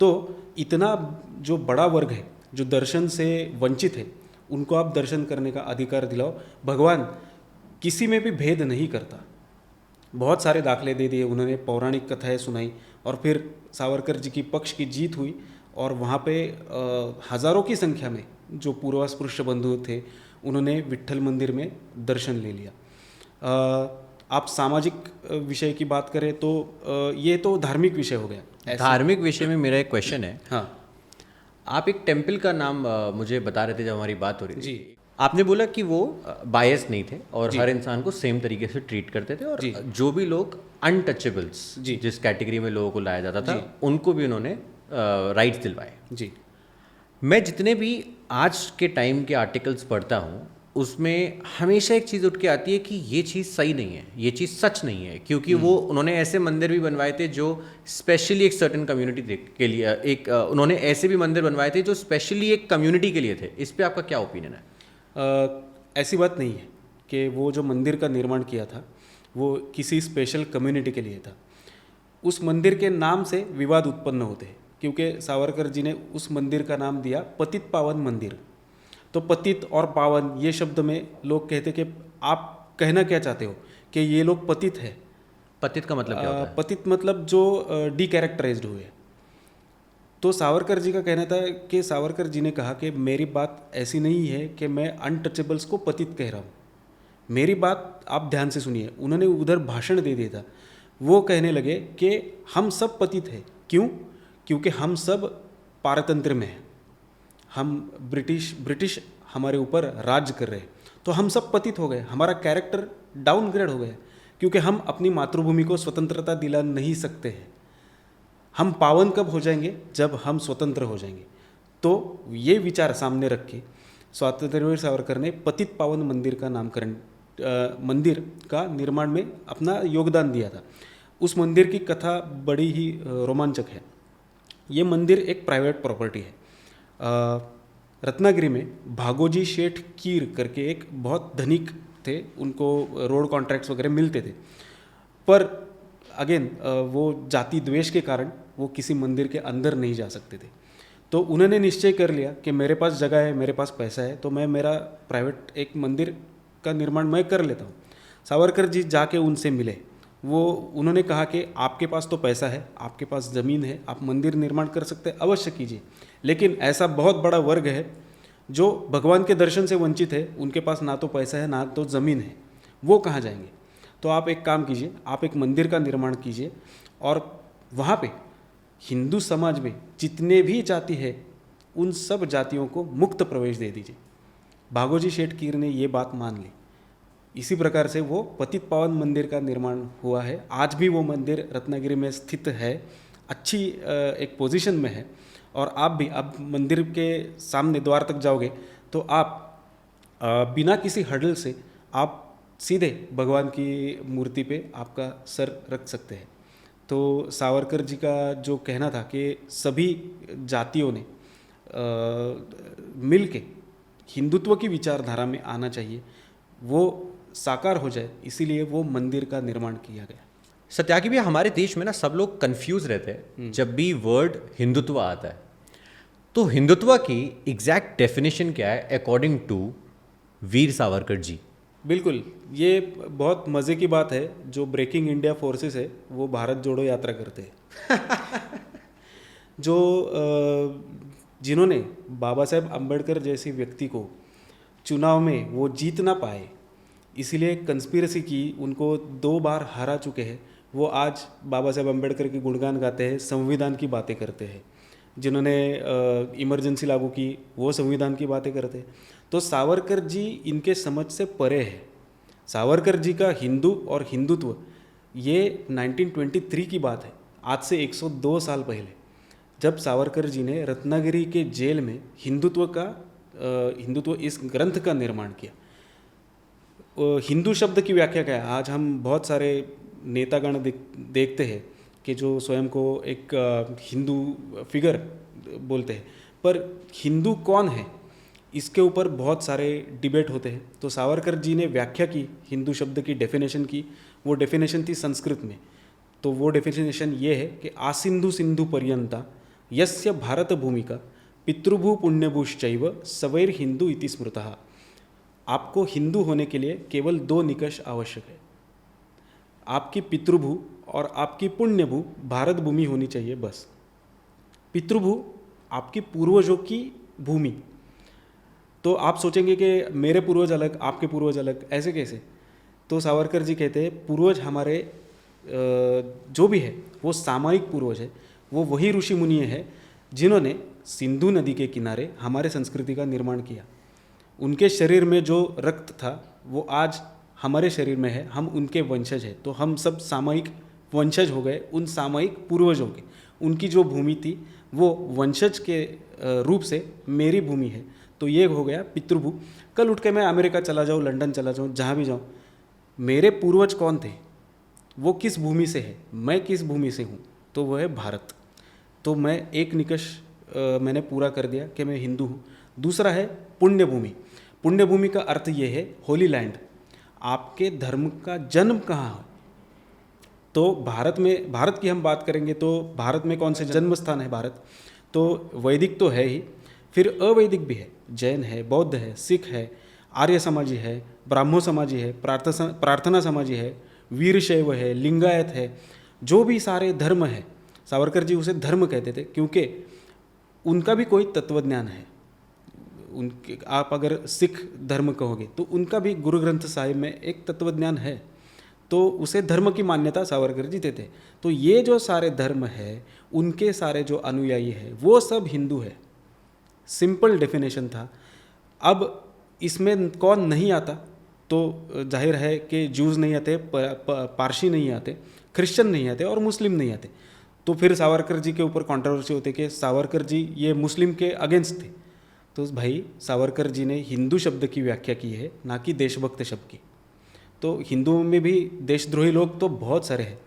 तो इतना जो बड़ा वर्ग है जो दर्शन से वंचित है, उनको आप दर्शन करने का अधिकार दिलाओ। भगवान किसी में भी भेद नहीं करता। बहुत सारे दाखले दे दिए उन्होंने, पौराणिक कथाएं सुनाई, और फिर सावरकर जी की पक्ष की जीत हुई। और वहाँ पे हज़ारों की संख्या में जो पूर्वास्पृश्य बंधु थे उन्होंने विट्ठल मंदिर में दर्शन ले लिया। आप सामाजिक विषय की बात करें तो ये तो धार्मिक विषय हो गया। धार्मिक विषय में मेरा एक क्वेश्चन है। हाँ, आप एक टेम्पल का नाम मुझे बता रहे थे जब हमारी बात हो रही थी। जी। आपने बोला कि वो बायस नहीं थे और हर इंसान को सेम तरीके से ट्रीट करते थे, और जो भी लोग अनटचेबल्स, जिस कैटेगरी में लोगों को लाया जाता था, उनको भी उन्होंने राइट्स दिलवाए। जी। मैं जितने भी आज के टाइम के आर्टिकल्स पढ़ता हूँ उसमें हमेशा एक चीज़ उठ के आती है कि ये चीज़ सही नहीं है, ये चीज़ सच नहीं है, क्योंकि वो उन्होंने ऐसे मंदिर भी बनवाए थे जो स्पेशली एक सर्टेन कम्युनिटी के लिए, उन्होंने ऐसे भी मंदिर बनवाए थे जो स्पेशली एक कम्युनिटी के लिए थे। इस पर आपका क्या ओपिनियन है? ऐसी बात नहीं है कि वो जो मंदिर का निर्माण किया था वो किसी स्पेशल कम्युनिटी के लिए था। उस मंदिर के नाम से विवाद उत्पन्न होते हैं, क्योंकि सावरकर जी ने उस मंदिर का नाम दिया पतित पावन मंदिर। तो पतित और पावन ये शब्द में लोग कहते कि आप कहना क्या चाहते हो कि ये लोग पतित है। पतित का मतलब क्या होता है? पतित मतलब जो डीकैरेक्टराइज्ड हुए। तो सावरकर जी का कहना था कि सावरकर जी ने कहा कि मेरी बात ऐसी नहीं है कि मैं अनटचेबल्स को पतित कह रहा हूँ, मेरी बात आप ध्यान से सुनिए। उन्होंने उधर भाषण दे दिया था। वो कहने लगे कि हम सब पतित हैं। क्यों? क्योंकि हम सब पारतंत्र में हैं, हम ब्रिटिश हमारे ऊपर राज्य कर रहे हैं, तो हम सब पतित हो गए, हमारा कैरेक्टर डाउनग्रेड हो गया, क्योंकि हम अपनी मातृभूमि को स्वतंत्रता दिला नहीं सकते हैं। हम पावन कब हो जाएंगे? जब हम स्वतंत्र हो जाएंगे। तो ये विचार सामने रख के स्वातंत्र्यवीर सावरकर ने पतित पावन मंदिर का नामकरण, मंदिर का निर्माण में अपना योगदान दिया था। उस मंदिर की कथा बड़ी ही रोमांचक है। ये मंदिर एक प्राइवेट प्रॉपर्टी है। रत्नागिरी में भागोजी शेठ कीर करके एक बहुत धनिक थे, उनको रोड कॉन्ट्रैक्ट्स वगैरह मिलते थे। पर अगेन वो जाति द्वेष के कारण वो किसी मंदिर के अंदर नहीं जा सकते थे। तो उन्होंने निश्चय कर लिया कि मेरे पास जगह है, मेरे पास पैसा है, तो मैं मेरा प्राइवेट एक मंदिर का निर्माण मैं कर लेता हूँ। सावरकर जी जाके उनसे मिले, वो उन्होंने कहा कि आपके पास तो पैसा है, आपके पास ज़मीन है, आप मंदिर निर्माण कर सकते हैं, अवश्य कीजिए, लेकिन ऐसा बहुत बड़ा वर्ग है जो भगवान के दर्शन से वंचित है, उनके पास ना तो पैसा है ना तो ज़मीन है, वो कहाँ जाएंगे? तो आप एक काम कीजिए, आप एक मंदिर का निर्माण कीजिए और वहाँ पे हिंदू समाज में जितने भी जाति है उन सब जातियों को मुक्त प्रवेश दे दीजिए। भागोजी शेठकीर ने ये बात मान ली। इसी प्रकार से वो पतित पावन मंदिर का निर्माण हुआ है। आज भी वो मंदिर रत्नागिरी में स्थित है, अच्छी एक पोजीशन में है। और आप भी अब मंदिर के सामने द्वार तक जाओगे तो आप बिना किसी हर्डल से आप सीधे भगवान की मूर्ति पे आपका सर रख सकते हैं। तो सावरकर जी का जो कहना था कि सभी जातियों ने मिल के हिंदुत्व की विचारधारा में आना चाहिए, वो साकार हो जाए, इसीलिए वो मंदिर का निर्माण किया गया। सत्यागी भैया, हमारे देश में ना सब लोग कंफ्यूज रहते हैं जब भी वर्ड हिंदुत्व आता है। तो हिंदुत्व की एग्जैक्ट डेफिनेशन क्या है अकॉर्डिंग टू वीर सावरकर जी? बिल्कुल, ये बहुत मज़े की बात है, जो ब्रेकिंग इंडिया फोर्सेस है वो भारत जोड़ो यात्रा करते हैं। जो जिन्होंने बाबा साहेब अम्बेडकर जैसे व्यक्ति को चुनाव में वो जीत ना पाए, इसीलिए कंस्पिरेसी की, उनको 2 बार हरा चुके हैं, वो आज बाबा साहेब अम्बेडकर के गुणगान गाते हैं, संविधान की बातें करते हैं। जिन्होंने इमरजेंसी लागू की वो संविधान की बातें करते हैं। तो सावरकर जी इनके समझ से परे है। सावरकर जी का हिंदू और हिंदुत्व ये 1923 की बात है, आज से 102 साल पहले, जब सावरकर जी ने रत्नागिरी के जेल में हिंदुत्व इस ग्रंथ का निर्माण किया। हिंदू शब्द की व्याख्या क्या है? आज हम बहुत सारे नेतागण देखते हैं कि जो स्वयं को एक हिंदू फिगर बोलते हैं, पर हिंदू कौन है इसके ऊपर बहुत सारे डिबेट होते हैं। तो सावरकर जी ने व्याख्या की, हिंदू शब्द की डेफिनेशन की, वो डेफिनेशन थी संस्कृत में। तो वो डेफिनेशन ये है कि आसिंधु सिंधु पर्यंता यस्य भारत भूमिका पितृभू पुण्यभूश्चैव सवैर हिंदू इति स्मृतः। आपको हिंदू होने के लिए केवल 2 निकष आवश्यक है, आपकी पितृभू और आपकी पुण्यभू भारत भूमि होनी चाहिए, बस। पितृभू आपकी पूर्वजों की भूमि। तो आप सोचेंगे कि मेरे पूर्वज अलग, आपके पूर्वज अलग, ऐसे कैसे? तो सावरकर जी कहते हैं पूर्वज हमारे जो भी है वो सामयिक पूर्वज है, वो वही ऋषि मुनि है जिन्होंने सिंधु नदी के किनारे हमारे संस्कृति का निर्माण किया। उनके शरीर में जो रक्त था वो आज हमारे शरीर में है, हम उनके वंशज हैं। तो हम सब सामयिक वंशज हो गए उन सामयिक पूर्वजों के। उनकी जो भूमि थी वो वंशज के रूप से मेरी भूमि है। तो ये हो गया पितृभू। कल उठ के मैं अमेरिका चला जाऊँ, लंदन चला जाऊँ, जहाँ भी जाऊँ, मेरे पूर्वज कौन थे, वो किस भूमि से है, मैं किस भूमि से हूँ, तो वो है भारत। तो मैं एक निकष मैंने पूरा कर दिया कि मैं हिंदू हूँ। दूसरा है पुण्य भूमि। पुण्य भूमि का अर्थ ये है होली लैंड। आपके धर्म का जन्म कहाँ है? तो भारत की हम बात करेंगे तो भारत में कौन से जन्म स्थान है? भारत तो वैदिक तो है ही, फिर अवैदिक भी है, जैन है, बौद्ध है, सिख है, आर्य समाजी है, ब्राह्मो समाजी है, प्रार्थना समाजी है, वीरशैव है, लिंगायत है, जो भी सारे धर्म है। सावरकर जी उसे धर्म कहते थे क्योंकि उनका भी कोई तत्वज्ञान है। उनके आप अगर सिख धर्म कहोगे तो उनका भी गुरु ग्रंथ साहिब में एक तत्वज्ञान है, तो उसे धर्म की मान्यता सावरकर जी देते। तो ये जो सारे धर्म है उनके सारे जो अनुयायी है वो सब हिंदू है। सिंपल डेफिनेशन था। अब इसमें कौन नहीं आता? तो जाहिर है कि जूस नहीं आते, पारसी नहीं आते, क्रिश्चियन नहीं आते और मुस्लिम नहीं आते। तो फिर सावरकर जी के ऊपर कंट्रोवर्सी होती कि सावरकर जी ये मुस्लिम के अगेंस्ट थे। तो भाई सावरकर जी ने हिंदू शब्द की व्याख्या की है, ना कि देशभक्त शब्द की। तो हिंदुओं में भी देशद्रोही लोग तो बहुत सारे हैं।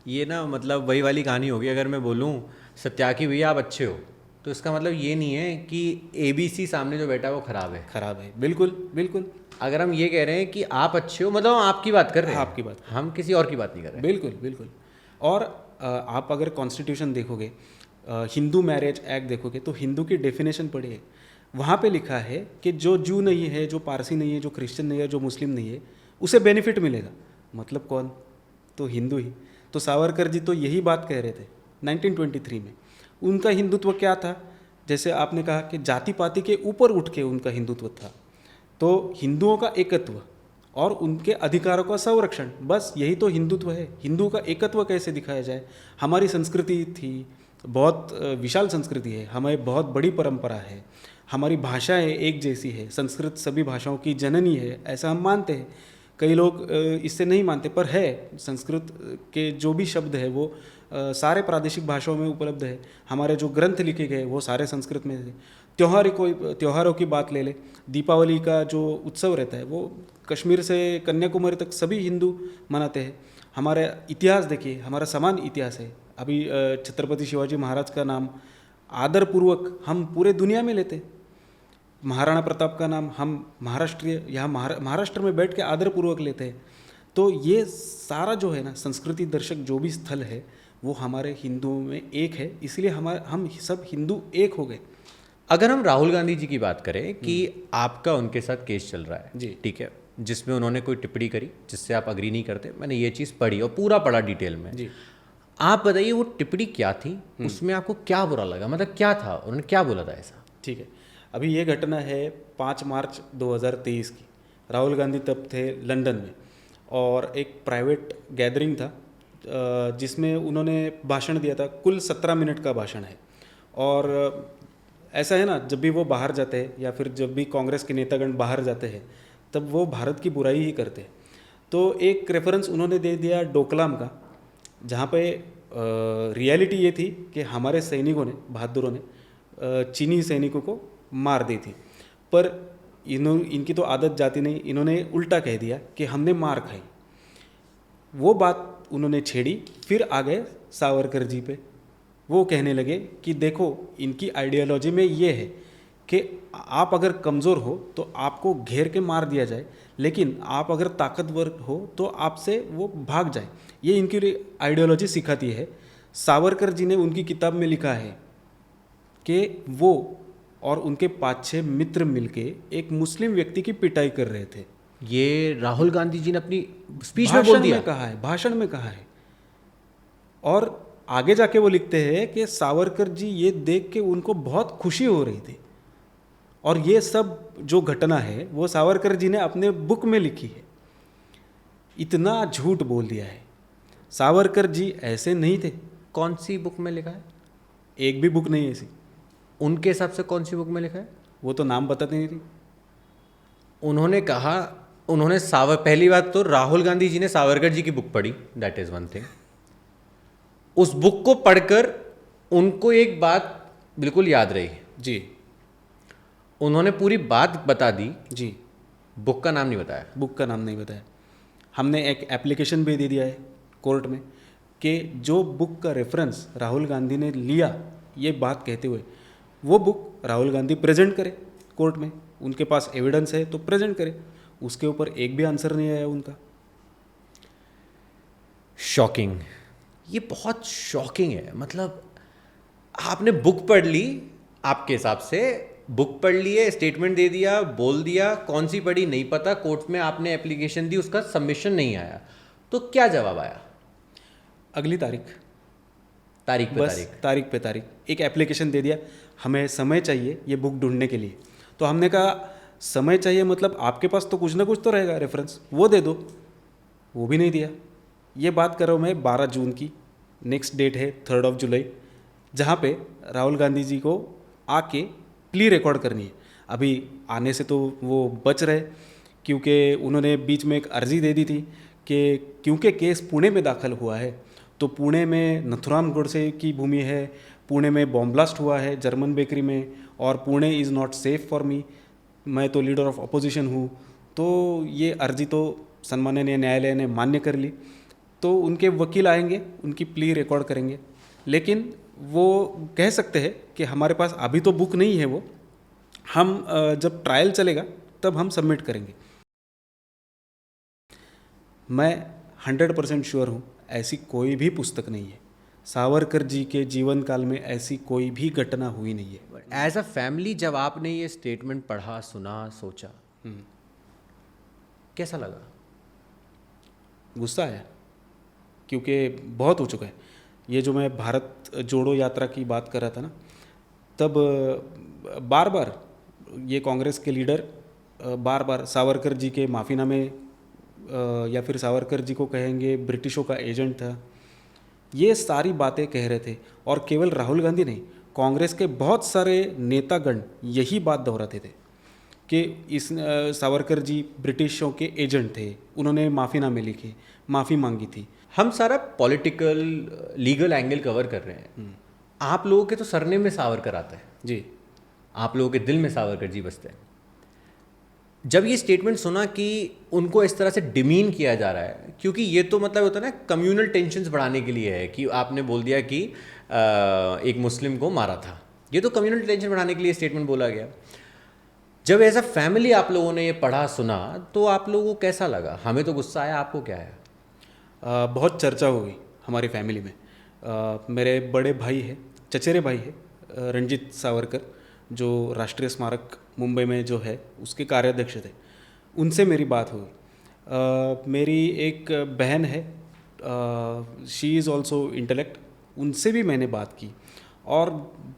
ये ना मतलब वही वाली कहानी होगी। अगर मैं बोलूँ सत्यागी भैया आप अच्छे हो, तो इसका मतलब ये नहीं है कि ABC सामने जो बैठा है वो खराब है। खराब है, बिल्कुल बिल्कुल। अगर हम ये कह रहे हैं कि आप अच्छे हो, मतलब हम आपकी बात कर रहे हैं, आपकी बात, हम किसी और की बात नहीं कर रहे हैं। बिल्कुल बिल्कुल। और आप अगर कॉन्स्टिट्यूशन देखोगे, हिंदू मैरिज एक्ट देखोगे, तो हिंदू की डेफिनेशन पढ़िए, वहाँ पे लिखा है कि जो जू नहीं है, जो पारसी नहीं है, जो क्रिश्चियन नहीं है, जो मुस्लिम नहीं है, उसे बेनिफिट मिलेगा। मतलब कौन? तो हिंदू ही। तो सावरकर जी तो यही बात कह रहे थे 1923 में। उनका हिंदुत्व क्या था? जैसे आपने कहा कि जाति पाति के ऊपर उठ के उनका हिंदुत्व था। तो हिंदुओं का एकत्व और उनके अधिकारों का संरक्षण, बस यही तो हिंदुत्व है। हिंदू का एकत्व कैसे दिखाया जाए? हमारी संस्कृति थी, बहुत विशाल संस्कृति है, हमें बहुत बड़ी परंपरा है, हमारी भाषाएं एक जैसी है, संस्कृत सभी भाषाओं की जननी है, ऐसा हम मानते हैं। कई लोग इससे नहीं मानते, पर है। संस्कृत के जो भी शब्द है वो सारे प्रादेशिक भाषाओं में उपलब्ध है। हमारे जो ग्रंथ लिखे गए वो सारे संस्कृत में है। त्योहारों की बात ले ले, दीपावली का जो उत्सव रहता है वो कश्मीर से कन्याकुमारी तक सभी हिंदू मनाते हैं। हमारा इतिहास देखिए, हमारा समान इतिहास है। अभी छत्रपति शिवाजी महाराज का नाम आदरपूर्वक हम पूरे दुनिया में लेते हैं। महाराणा प्रताप का नाम हम महाराष्ट्रीय यहाँ महाराष्ट्र में बैठ के आदरपूर्वक लेते हैं। तो ये सारा जो है ना, संस्कृति दर्शक जो भी स्थल है वो हमारे हिंदुओं में एक है, इसलिए हम सब हिंदू एक हो गए। अगर हम राहुल गांधी जी की बात करें कि आपका उनके साथ केस चल रहा है जी, ठीक है, जिसमें उन्होंने कोई टिप्पणी करी जिससे आप अग्री नहीं करते, मैंने ये चीज़ पढ़ी और पूरा पढ़ा डिटेल में जी। आप बताइए वो टिप्पणी क्या थी, उसमें आपको क्या बुरा लगा, मतलब क्या था, उन्होंने क्या बोला था ऐसा? ठीक है, अभी ये घटना है 5 मार्च 2023 की। राहुल गांधी तब थे लंदन में और एक प्राइवेट गैदरिंग था जिसमें उन्होंने भाषण दिया था। कुल 17 मिनट का भाषण है। और ऐसा है ना, जब भी वो बाहर जाते हैं या फिर जब भी कांग्रेस के नेतागण बाहर जाते हैं तब वो भारत की बुराई ही करते हैं। तो एक रेफरेंस उन्होंने दे दिया डोकलाम का, जहाँ पे रियलिटी ये थी कि हमारे सैनिकों ने, बहादुरों ने चीनी सैनिकों को मार दी थी। पर इनकी तो आदत जाती नहीं, इन्होंने उल्टा कह दिया कि हमने मार खाई। वो बात उन्होंने छेड़ी, फिर आ गए सावरकर जी पे। वो कहने लगे कि देखो, इनकी आइडियोलॉजी में ये है कि आप अगर कमज़ोर हो तो आपको घेर के मार दिया जाए, लेकिन आप अगर ताकतवर हो तो आपसे वो भाग जाए। ये इनकी आइडियोलॉजी सिखाती है। सावरकर जी ने उनकी किताब में लिखा है कि वो और उनके 5-6 मित्र मिलके एक मुस्लिम व्यक्ति की पिटाई कर रहे थे। ये राहुल गांधी जी ने अपनी स्पीच में बोल दिया? कहा है, भाषण में कहा है। और आगे जाके वो लिखते हैं कि सावरकर जी ये देख के उनको बहुत खुशी हो रही थी। और ये सब जो घटना है वो सावरकर जी ने अपने बुक में लिखी है। इतना झूठ बोल दिया है। सावरकर जी ऐसे नहीं थे। कौन सी बुक में लिखा है? एक भी बुक नहीं ऐसी। उनके हिसाब से कौन सी बुक में लिखा है? वो तो नाम बताते नहीं थी। उन्होंने कहा, पहली बात तो राहुल गांधी जी ने सावरकर जी की बुक पढ़ी, दैट इज वन थिंग। उस बुक को पढ़कर उनको एक बात बिल्कुल याद रही जी, उन्होंने पूरी बात बता दी जी। बुक का नाम नहीं बताया। बुक का नाम नहीं बताया। हमने एक एप्लीकेशन भी दे दिया है कोर्ट में कि जो बुक का रेफरेंस राहुल गांधी ने लिया ये बात कहते हुए, वो बुक राहुल गांधी प्रेजेंट करे कोर्ट में। उनके पास एविडेंस है तो प्रेजेंट करे। उसके ऊपर एक भी आंसर नहीं आया उनका। शॉकिंग, ये बहुत शॉकिंग है। मतलब आपने बुक पढ़ ली, आपके हिसाब से बुक पढ़ ली है, स्टेटमेंट दे दिया, बोल दिया, कौन सी पढ़ी नहीं पता, कोर्ट में आपने एप्लीकेशन दी, उसका सबमिशन नहीं आया, तो क्या जवाब आया? अगली तारीख पे बस तारीख पे तारीख एक एप्लीकेशन दे दिया, हमें समय चाहिए ये बुक ढूंढने के लिए। तो हमने कहा समय चाहिए मतलब आपके पास तो कुछ ना कुछ तो रहेगा रेफरेंस, वो दे दो। वो भी नहीं दिया। ये बात कर रहा हूँ मैं 12 जून की। नेक्स्ट डेट है 3 जुलाई, जहाँ पे राहुल गांधी जी को आके प्ली रिकॉर्ड करनी है। अभी आने से तो वो बच रहे, क्योंकि उन्होंने बीच में एक अर्जी दे दी थी कि क्योंकि केस पुणे में दाखिल हुआ है, तो पुणे में नथुराम गोडसे की भूमि है, पुणे में बॉम्ब ब्लास्ट हुआ है जर्मन बेकरी में, और Pune is not safe for me, मैं तो लीडर ऑफ अपोजिशन हूँ। तो ये अर्जी तो सम्माननीय न्यायालय ने मान्य कर ली। तो उनके वकील आएंगे, उनकी प्ली रिकॉर्ड करेंगे, लेकिन वो कह सकते हैं कि हमारे पास अभी तो बुक नहीं है, वो हम जब ट्रायल चलेगा तब हम सबमिट करेंगे। मैं 100% श्योर हूँ ऐसी कोई भी पुस्तक नहीं है। सावरकर जी के जीवन काल में ऐसी कोई भी घटना हुई नहीं है। एज अ फैमिली जब आपने ये स्टेटमेंट पढ़ा, सुना, सोचा, कैसा लगा? गुस्सा आया, क्योंकि बहुत हो चुका है। ये जो मैं भारत जोड़ो यात्रा की बात कर रहा था ना, तब बार बार ये कांग्रेस के लीडर बार बार सावरकर जी के माफ़ीनामे या फिर सावरकर जी को कहेंगे ब्रिटिशों का एजेंट था, ये सारी बातें कह रहे थे। और केवल राहुल गांधी नहीं, कांग्रेस के बहुत सारे नेतागण यही बात दोहराते थे कि इस सावरकर जी ब्रिटिशों के एजेंट थे, उन्होंने माफ़ीनामे लिखे, माफ़ी मांगी थी। हम सारा पॉलिटिकल लीगल एंगल कवर कर रहे हैं। आप लोगों के तो सरनेम में सावरकर आता है जी, आप लोगों के दिल में सावरकर जी बसते हैं। जब ये स्टेटमेंट सुना कि उनको इस तरह से डिमीन किया जा रहा है, क्योंकि ये तो मतलब होता है ना कम्युनल टेंशन्स बढ़ाने के लिए है कि आपने बोल दिया कि एक मुस्लिम को मारा था, ये तो कम्युनल टेंशन बढ़ाने के लिए स्टेटमेंट बोला गया। जब एज अ फैमिली आप लोगों ने ये पढ़ा सुना तो आप लोगों को कैसा लगा? हमें तो गुस्सा आया, आपको क्या आया? बहुत चर्चा हो गई हमारी फैमिली में। मेरे बड़े भाई है, चचेरे भाई है, रंजीत सावरकर, जो राष्ट्रीय स्मारक मुंबई में जो है उसके कार्याध्यक्ष थे, उनसे मेरी बात हुई। मेरी एक बहन है, शी इज़ ऑल्सो इंटेलेक्ट, उनसे भी मैंने बात की और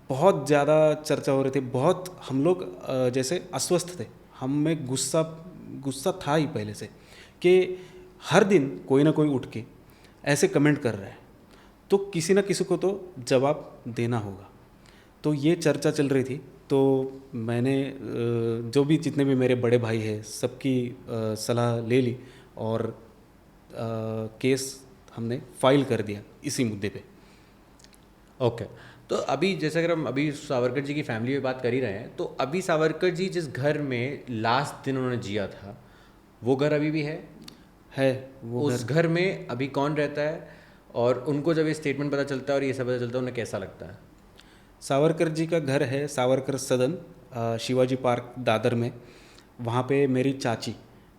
बहुत ज़्यादा चर्चा हो रही थी। बहुत हम लोग जैसे अस्वस्थ थे, हम में गुस्सा था ही पहले से कि हर दिन कोई ना कोई उठ के ऐसे कमेंट कर रहा है, तो किसी ना किसी को तो जवाब देना होगा। तो ये चर्चा चल रही थी, तो मैंने जो भी जितने भी मेरे बड़े भाई हैं सबकी सलाह ले ली और केस हमने फाइल कर दिया इसी मुद्दे पे। ओके तो अभी जैसे अगर हम अभी सावरकर जी की फैमिली में बात कर ही रहे हैं, तो अभी सावरकर जी जिस घर में लास्ट दिन उन्होंने जिया था वो घर अभी भी है वो उस घर में अभी कौन रहता है? और उनको जब ये स्टेटमेंट पता चलता है और ये सब पता चलता है, उन्हें कैसा लगता है? सावरकर जी का घर है सावरकर सदन, शिवाजी पार्क दादर में। वहाँ पे मेरी चाची,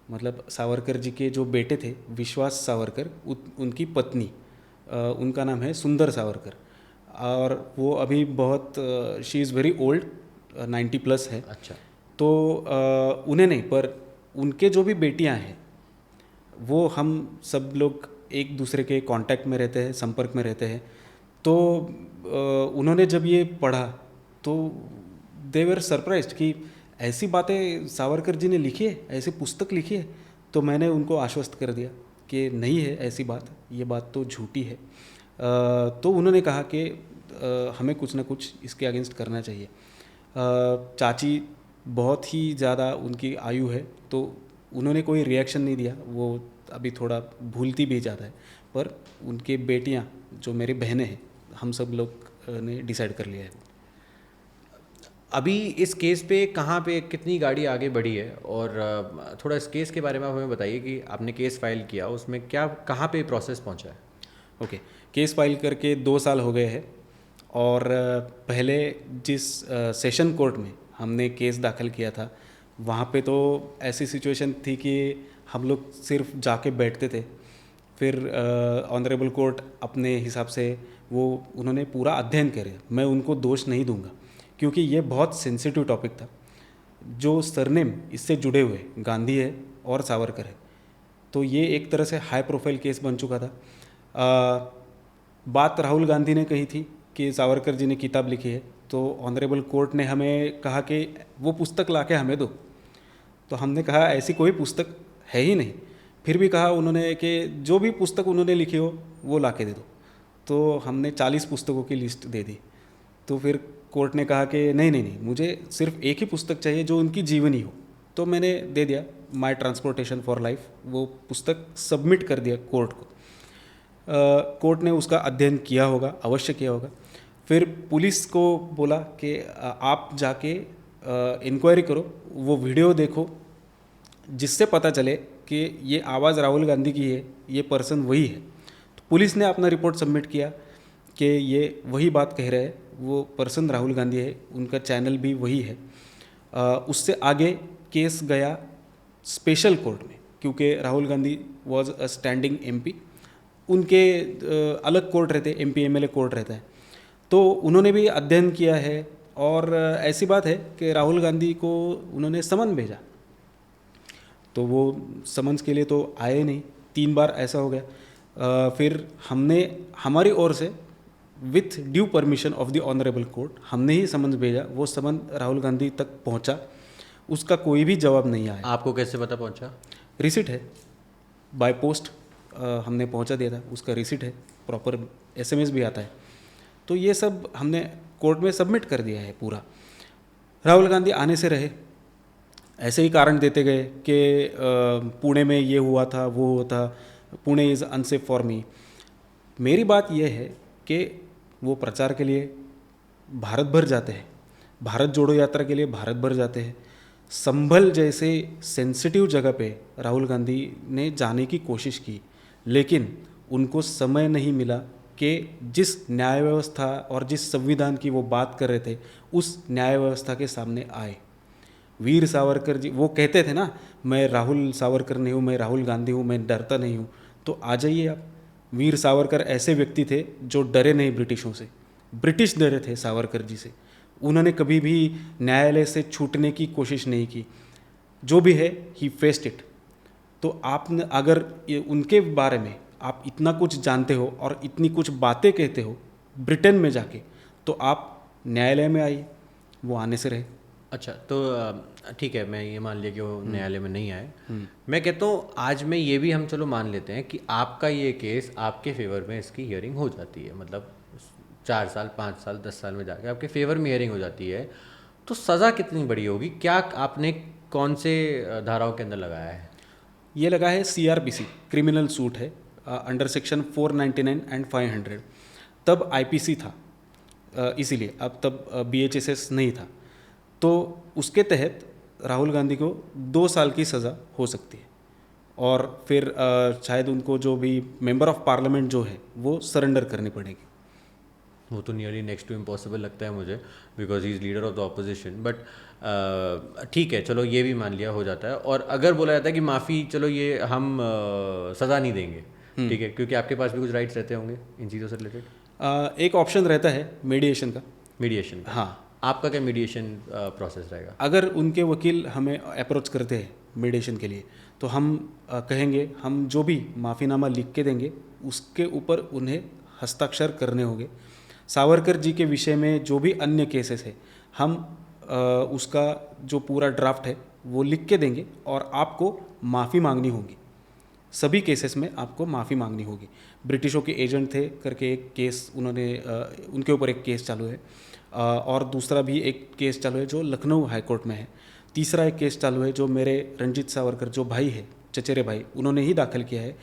मतलब सावरकर जी के जो बेटे थे विश्वास सावरकर, उनकी पत्नी, उनका नाम है सुंदर सावरकर, और वो अभी बहुत शी इज़ वेरी ओल्ड, 90+ है। अच्छा। तो उन्हें नहीं, पर उनके जो भी बेटियां हैं वो हम सब लोग एक दूसरे के कांटेक्ट में रहते हैं, संपर्क में रहते हैं। तो उन्होंने जब ये पढ़ा तो दे वर सरप्राइज्ड कि ऐसी बातें सावरकर जी ने लिखी है, ऐसी पुस्तक लिखी है। तो मैंने उनको आश्वस्त कर दिया कि नहीं है ऐसी बात, ये बात तो झूठी है। तो उन्होंने कहा कि हमें कुछ ना कुछ इसके अगेंस्ट करना चाहिए। चाची बहुत ही ज़्यादा उनकी आयु है, तो उन्होंने कोई रिएक्शन नहीं दिया, वो अभी थोड़ा भूलती भी ज़्यादा है। पर उनके बेटियां जो मेरी बहनें हैं, हम सब लोग ने डिसाइड कर लिया है। अभी इस केस पे कहाँ पे कितनी गाड़ी आगे बढ़ी है? और थोड़ा इस केस के बारे में आप हमें बताइए कि आपने केस फाइल किया, उसमें क्या कहाँ पे प्रोसेस पहुँचा है? ओके, केस फाइल करके 2 साल हो गए हैं। और पहले जिस सेशन कोर्ट में हमने केस दाखिल किया था, वहाँ पे तो ऐसी सिचुएशन थी कि हम लोग सिर्फ जाके बैठते थे। फिर ऑनरेबल कोर्ट अपने हिसाब से वो उन्होंने पूरा अध्ययन करे। मैं उनको दोष नहीं दूंगा, क्योंकि ये बहुत सेंसिटिव टॉपिक था। जो सरनेम इससे जुड़े हुए गांधी है और सावरकर है, तो ये एक तरह से हाई प्रोफाइल केस बन चुका था। बात राहुल गांधी ने कही थी कि सावरकर जी ने किताब लिखी है, तो ऑनरेबल कोर्ट ने हमें कहा कि वो पुस्तक लाके हमें दो। तो हमने कहा ऐसी कोई पुस्तक है ही नहीं। फिर भी कहा उन्होंने कि जो भी पुस्तक उन्होंने लिखी हो वो लाके दे दो। तो हमने 40 पुस्तकों की लिस्ट दे दी। तो फिर कोर्ट ने कहा कि नहीं नहीं नहीं, मुझे सिर्फ एक ही पुस्तक चाहिए जो उनकी जीवनी हो। तो मैंने दे दिया, माई ट्रांसपोर्टेशन फॉर लाइफ, वो पुस्तक सबमिट कर दिया कोर्ट को। कोर्ट ने उसका अध्ययन किया होगा, अवश्य किया होगा। फिर पुलिस को बोला कि आप जाके इंक्वायरी करो, वो वीडियो देखो, जिससे पता चले कि ये आवाज़ राहुल गांधी की है, ये पर्सन वही है। तो पुलिस ने अपना रिपोर्ट सबमिट किया कि ये वही बात कह रहे हैं, वो पर्सन राहुल गांधी है, उनका चैनल भी वही है। उससे आगे केस गया स्पेशल कोर्ट में, क्योंकि Rahul Gandhi was a standing MP। उनके अलग कोर्ट रहते, MP MLA कोर्ट रहता है, तो उन्होंने भी अध्ययन किया है। और ऐसी बात है कि राहुल गांधी को उन्होंने समन भेजा, तो वो समन्स के लिए तो आए नहीं, 3 बार ऐसा हो गया। फिर हमने हमारी ओर से with due permission of the honourable court हमने ही समन्स भेजा, वो समन राहुल गांधी तक पहुंचा, उसका कोई भी जवाब नहीं आया। आपको कैसे पता पहुंचा? रिसिट है, बाय पोस्ट हमने पहुंचा दिया था, उसका रिसिट है, प्रॉपर SMS भी आता है। तो ये सब हमने कोर्ट में सबमिट कर दिया है पूरा। राहुल गांधी आने से रहे, ऐसे ही कारण देते गए कि पुणे में ये हुआ था, वो हुआ था, Pune is unsafe for me. मेरी बात यह है कि वो प्रचार के लिए भारत भर जाते हैं, भारत जोड़ो यात्रा के लिए भारत भर जाते हैं। संभल जैसे सेंसिटिव जगह पे राहुल गांधी ने जाने की कोशिश की, लेकिन उनको समय नहीं मिला कि जिस न्याय व्यवस्था और जिस संविधान की वो बात कर रहे थे उस न्याय व्यवस्था के सामने आए। वीर सावरकर जी वो कहते थे ना, मैं राहुल सावरकर नहीं हूँ, मैं राहुल गांधी हूँ, मैं डरता नहीं हूँ। तो आ जाइए आप, वीर सावरकर ऐसे व्यक्ति थे जो डरे नहीं ब्रिटिशों से, ब्रिटिश डरे थे सावरकर जी से। उन्होंने कभी भी न्यायालय से छूटने की कोशिश नहीं की, जो भी है ही फेस्ड इट। तो आपने अगर उनके बारे में आप इतना कुछ जानते हो और इतनी कुछ बातें कहते हो ब्रिटेन में जाके, तो आप न्यायालय में आइए। वो आने से रहे। अच्छा, तो ठीक है, मैं ये मान लिया कि वो न्यायालय में नहीं आए। मैं कहता हूँ आज में ये भी हम चलो मान लेते हैं कि आपका ये केस आपके फेवर में इसकी हियरिंग हो जाती है, मतलब 4 साल 5 साल 10 साल में जाके आपके फेवर में हियरिंग हो जाती है, तो सज़ा कितनी बड़ी होगी? क्या आपने कौन से धाराओं के अंदर लगाया है? ये लगा है CRPC, क्रिमिनल सूट है, अंडर सेक्शन 499 एंड 500। तब IPC था, इसीलिए अब तब BHSS नहीं था। तो उसके तहत राहुल गांधी को 2 साल की सज़ा हो सकती है, और फिर शायद उनको जो भी मेंबर ऑफ पार्लियामेंट जो है वो सरेंडर करनी पड़ेगी। वो तो नियरली नेक्स्ट टू इम्पॉसिबल लगता है मुझे, because he is leader of the opposition. But ठीक है, चलो ये भी मान लिया हो जाता है। और अगर बोला जाता है कि माफ़ी, चलो ये हम सज़ा नहीं देंगे, ठीक है, क्योंकि आपके पास भी कुछ राइट्स रहते होंगे इन चीज़ों से रिलेटेड। एक ऑप्शन रहता है मीडिएशन का। मीडिएशन का? हाँ, आपका क्या मीडिएशन प्रोसेस रहेगा? अगर उनके वकील हमें अप्रोच करते हैं मीडिएशन के लिए, तो हम कहेंगे हम जो भी माफ़ीनामा लिख के देंगे उसके ऊपर उन्हें हस्ताक्षर करने होंगे। सावरकर जी के विषय में जो भी अन्य केसेस है, हम उसका जो पूरा ड्राफ्ट है वो लिख के देंगे और आपको माफ़ी मांगनी होगी। सभी केसेस में आपको माफ़ी मांगनी होगी। ब्रिटिशों के एजेंट थे करके एक केस उन्होंने उनके ऊपर एक केस चालू है, और दूसरा भी एक केस चालू है जो लखनऊ हाई कोर्ट में है। तीसरा एक केस चालू है जो मेरे रंजीत सावरकर जो भाई है, चचेरे भाई, उन्होंने ही दाखिल किया है।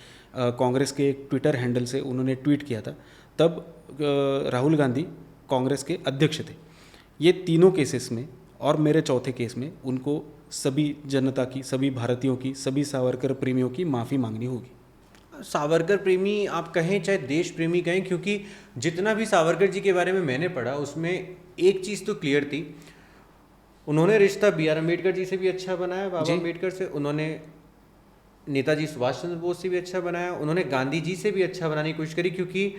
कांग्रेस के एक ट्विटर हैंडल से उन्होंने ट्वीट किया था, तब राहुल गांधी कांग्रेस के अध्यक्ष थे। ये तीनों केसेस में और मेरे चौथे केस में उनको सभी जनता की, सभी भारतीयों की, सभी सावरकर प्रेमियों की माफ़ी मांगनी होगी। सावरकर प्रेमी आप कहें चाहे देश प्रेमी कहें, क्योंकि जितना भी सावरकर जी के बारे में मैंने पढ़ा उसमें एक चीज़ तो क्लियर थी, उन्होंने रिश्ता BR अम्बेडकर जी से भी अच्छा बनाया, बाबा अम्बेडकर से, उन्होंने नेताजी सुभाष चंद्र बोस से भी अच्छा बनाया, उन्होंने गांधी जी से भी अच्छा बनाने की कोशिश करी। क्योंकि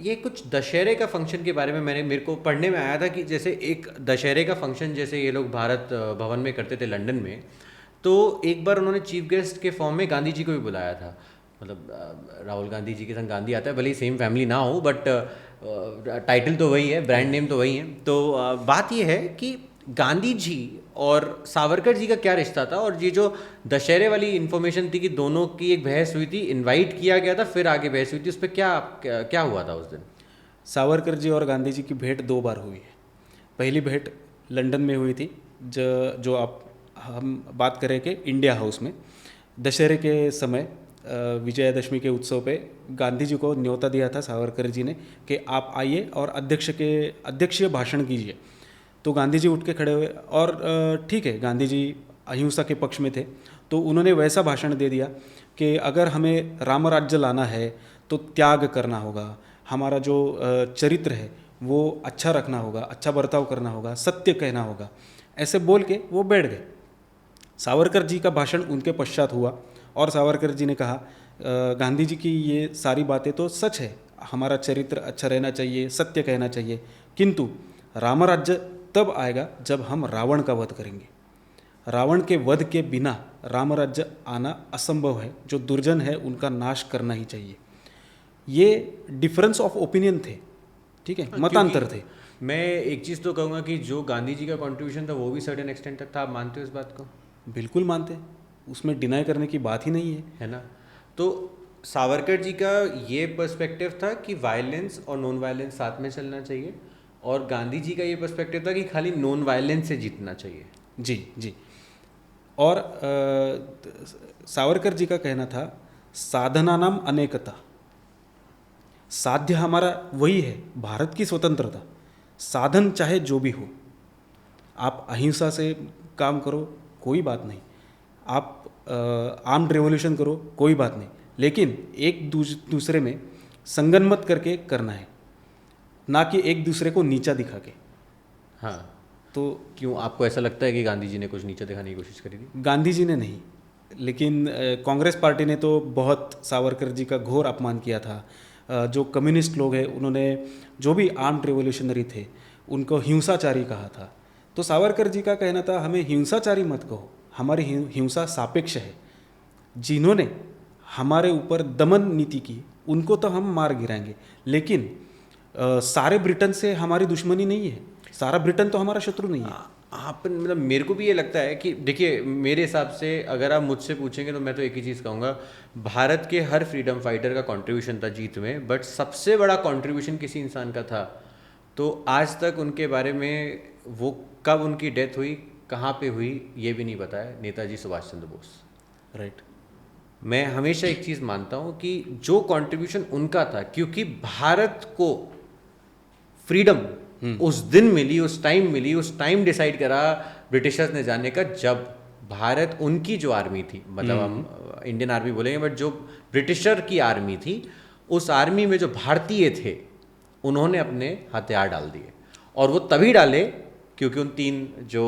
ये कुछ दशहरे का फंक्शन के बारे में मेरे को पढ़ने में आया था कि जैसे एक दशहरे का फंक्शन जैसे ये लोग भारत भवन में करते थे लंदन में, तो एक बार उन्होंने चीफ गेस्ट के फॉर्म में गांधी जी को भी बुलाया था। मतलब राहुल गांधी जी के संग गांधी आता है, भले ही सेम फैमिली ना हो, बट टाइटल तो वही है, ब्रांड नेम तो वही है। तो बात ये है कि गांधी जी और सावरकर जी का क्या रिश्ता था, और ये जो दशहरे वाली इन्फॉर्मेशन थी कि दोनों की एक बहस हुई थी, इनवाइट किया गया था, फिर आगे बहस हुई थी, उस पर क्या हुआ था उस दिन? सावरकर जी और गांधी जी की भेंट 2 बार हुई है। पहली भेंट लंदन में हुई थी, जो हम बात करें कि इंडिया हाउस में दशहरे के समय विजयादशमी के उत्सव पे गांधी जी को न्योता दिया था सावरकर जी ने कि आप आइए और अध्यक्षीय भाषण कीजिए। तो गांधी जी उठ के खड़े हुए, और ठीक है, गांधी जी अहिंसा के पक्ष में थे, तो उन्होंने वैसा भाषण दे दिया कि अगर हमें राम राज्य लाना है तो त्याग करना होगा, हमारा जो चरित्र है वो अच्छा रखना होगा, अच्छा बर्ताव करना होगा, सत्य कहना होगा। ऐसे बोल के वो बैठ गए। सावरकर जी का भाषण उनके पश्चात हुआ और सावरकर जी ने कहा गांधी जी की ये सारी बातें तो सच है, हमारा चरित्र अच्छा रहना चाहिए, सत्य कहना चाहिए, किंतु रामराज्य तब आएगा जब हम रावण का वध करेंगे। रावण के वध के बिना रामराज्य आना असंभव है। जो दुर्जन है उनका नाश करना ही चाहिए। ये डिफरेंस ऑफ ओपिनियन थे, ठीक है, मतांतर थे। मैं एक चीज़ तो कहूँगा कि जो गांधी जी का कंट्रीब्यूशन था वो भी सर्टेन एक्सटेंट तक था। आप मानते हो इस बात को? बिल्कुल मानते हैं, उसमें डिनाई करने की बात ही नहीं है ना? तो सावरकर जी का ये पर्सपेक्टिव था कि वायलेंस और नॉन वायलेंस साथ में चलना चाहिए, और गांधी जी का ये पर्सपेक्टिव था कि खाली नॉन वायलेंस से जीतना चाहिए। जी जी। और सावरकर जी का कहना था साधना नाम अनेकता, साध्य हमारा वही है, भारत की स्वतंत्रता। साधन चाहे जो भी हो, आप अहिंसा से काम करो कोई बात नहीं, आप आर्म्ड रेवोल्यूशन करो कोई बात नहीं, लेकिन एक दूसरे में संगनमत करके करना है, ना कि एक दूसरे को नीचा दिखा के। हाँ, तो क्यों आपको ऐसा लगता है कि गांधी जी ने कुछ नीचे दिखाने की कोशिश करी थी? गांधी जी ने नहीं, लेकिन कांग्रेस पार्टी ने तो बहुत सावरकर जी का घोर अपमान किया था। जो कम्युनिस्ट लोग हैं उन्होंने जो भी आर्म्ड रेवोल्यूशनरी थे उनको हिंसाचारी कहा था। तो सावरकर जी का कहना था हमें हिंसाचारी मत कहो, हमारी हिंसा सापेक्ष है। जिन्होंने हमारे ऊपर दमन नीति की उनको तो हम मार गिराएंगे, लेकिन सारे ब्रिटेन से हमारी दुश्मनी नहीं है, सारा ब्रिटेन तो हमारा शत्रु नहीं है। आप मतलब मेरे को भी ये लगता है कि देखिए, मेरे हिसाब से अगर आप मुझसे पूछेंगे तो मैं तो एक ही चीज़ कहूँगा, भारत के हर फ्रीडम फाइटर का कंट्रीब्यूशन था जीत में, बट सबसे बड़ा कंट्रीब्यूशन किसी इंसान का था तो आज तक उनके बारे में, वो कब उनकी डेथ हुई, कहाँ पे हुई, ये भी नहीं पता है, नेताजी सुभाष चंद्र बोस। राइट। मैं हमेशा एक चीज़ मानता हूँ कि जो कंट्रीब्यूशन उनका था, क्योंकि भारत को फ्रीडम उस दिन मिली, उस टाइम डिसाइड करा ब्रिटिशर्स ने जाने का, जब भारत, उनकी जो आर्मी थी, मतलब हम इंडियन आर्मी बोलेंगे बट जो ब्रिटिशर की आर्मी थी, उस आर्मी में जो भारतीय थे उन्होंने अपने हथियार डाल दिए, और वो तभी डाले क्योंकि उन तीन जो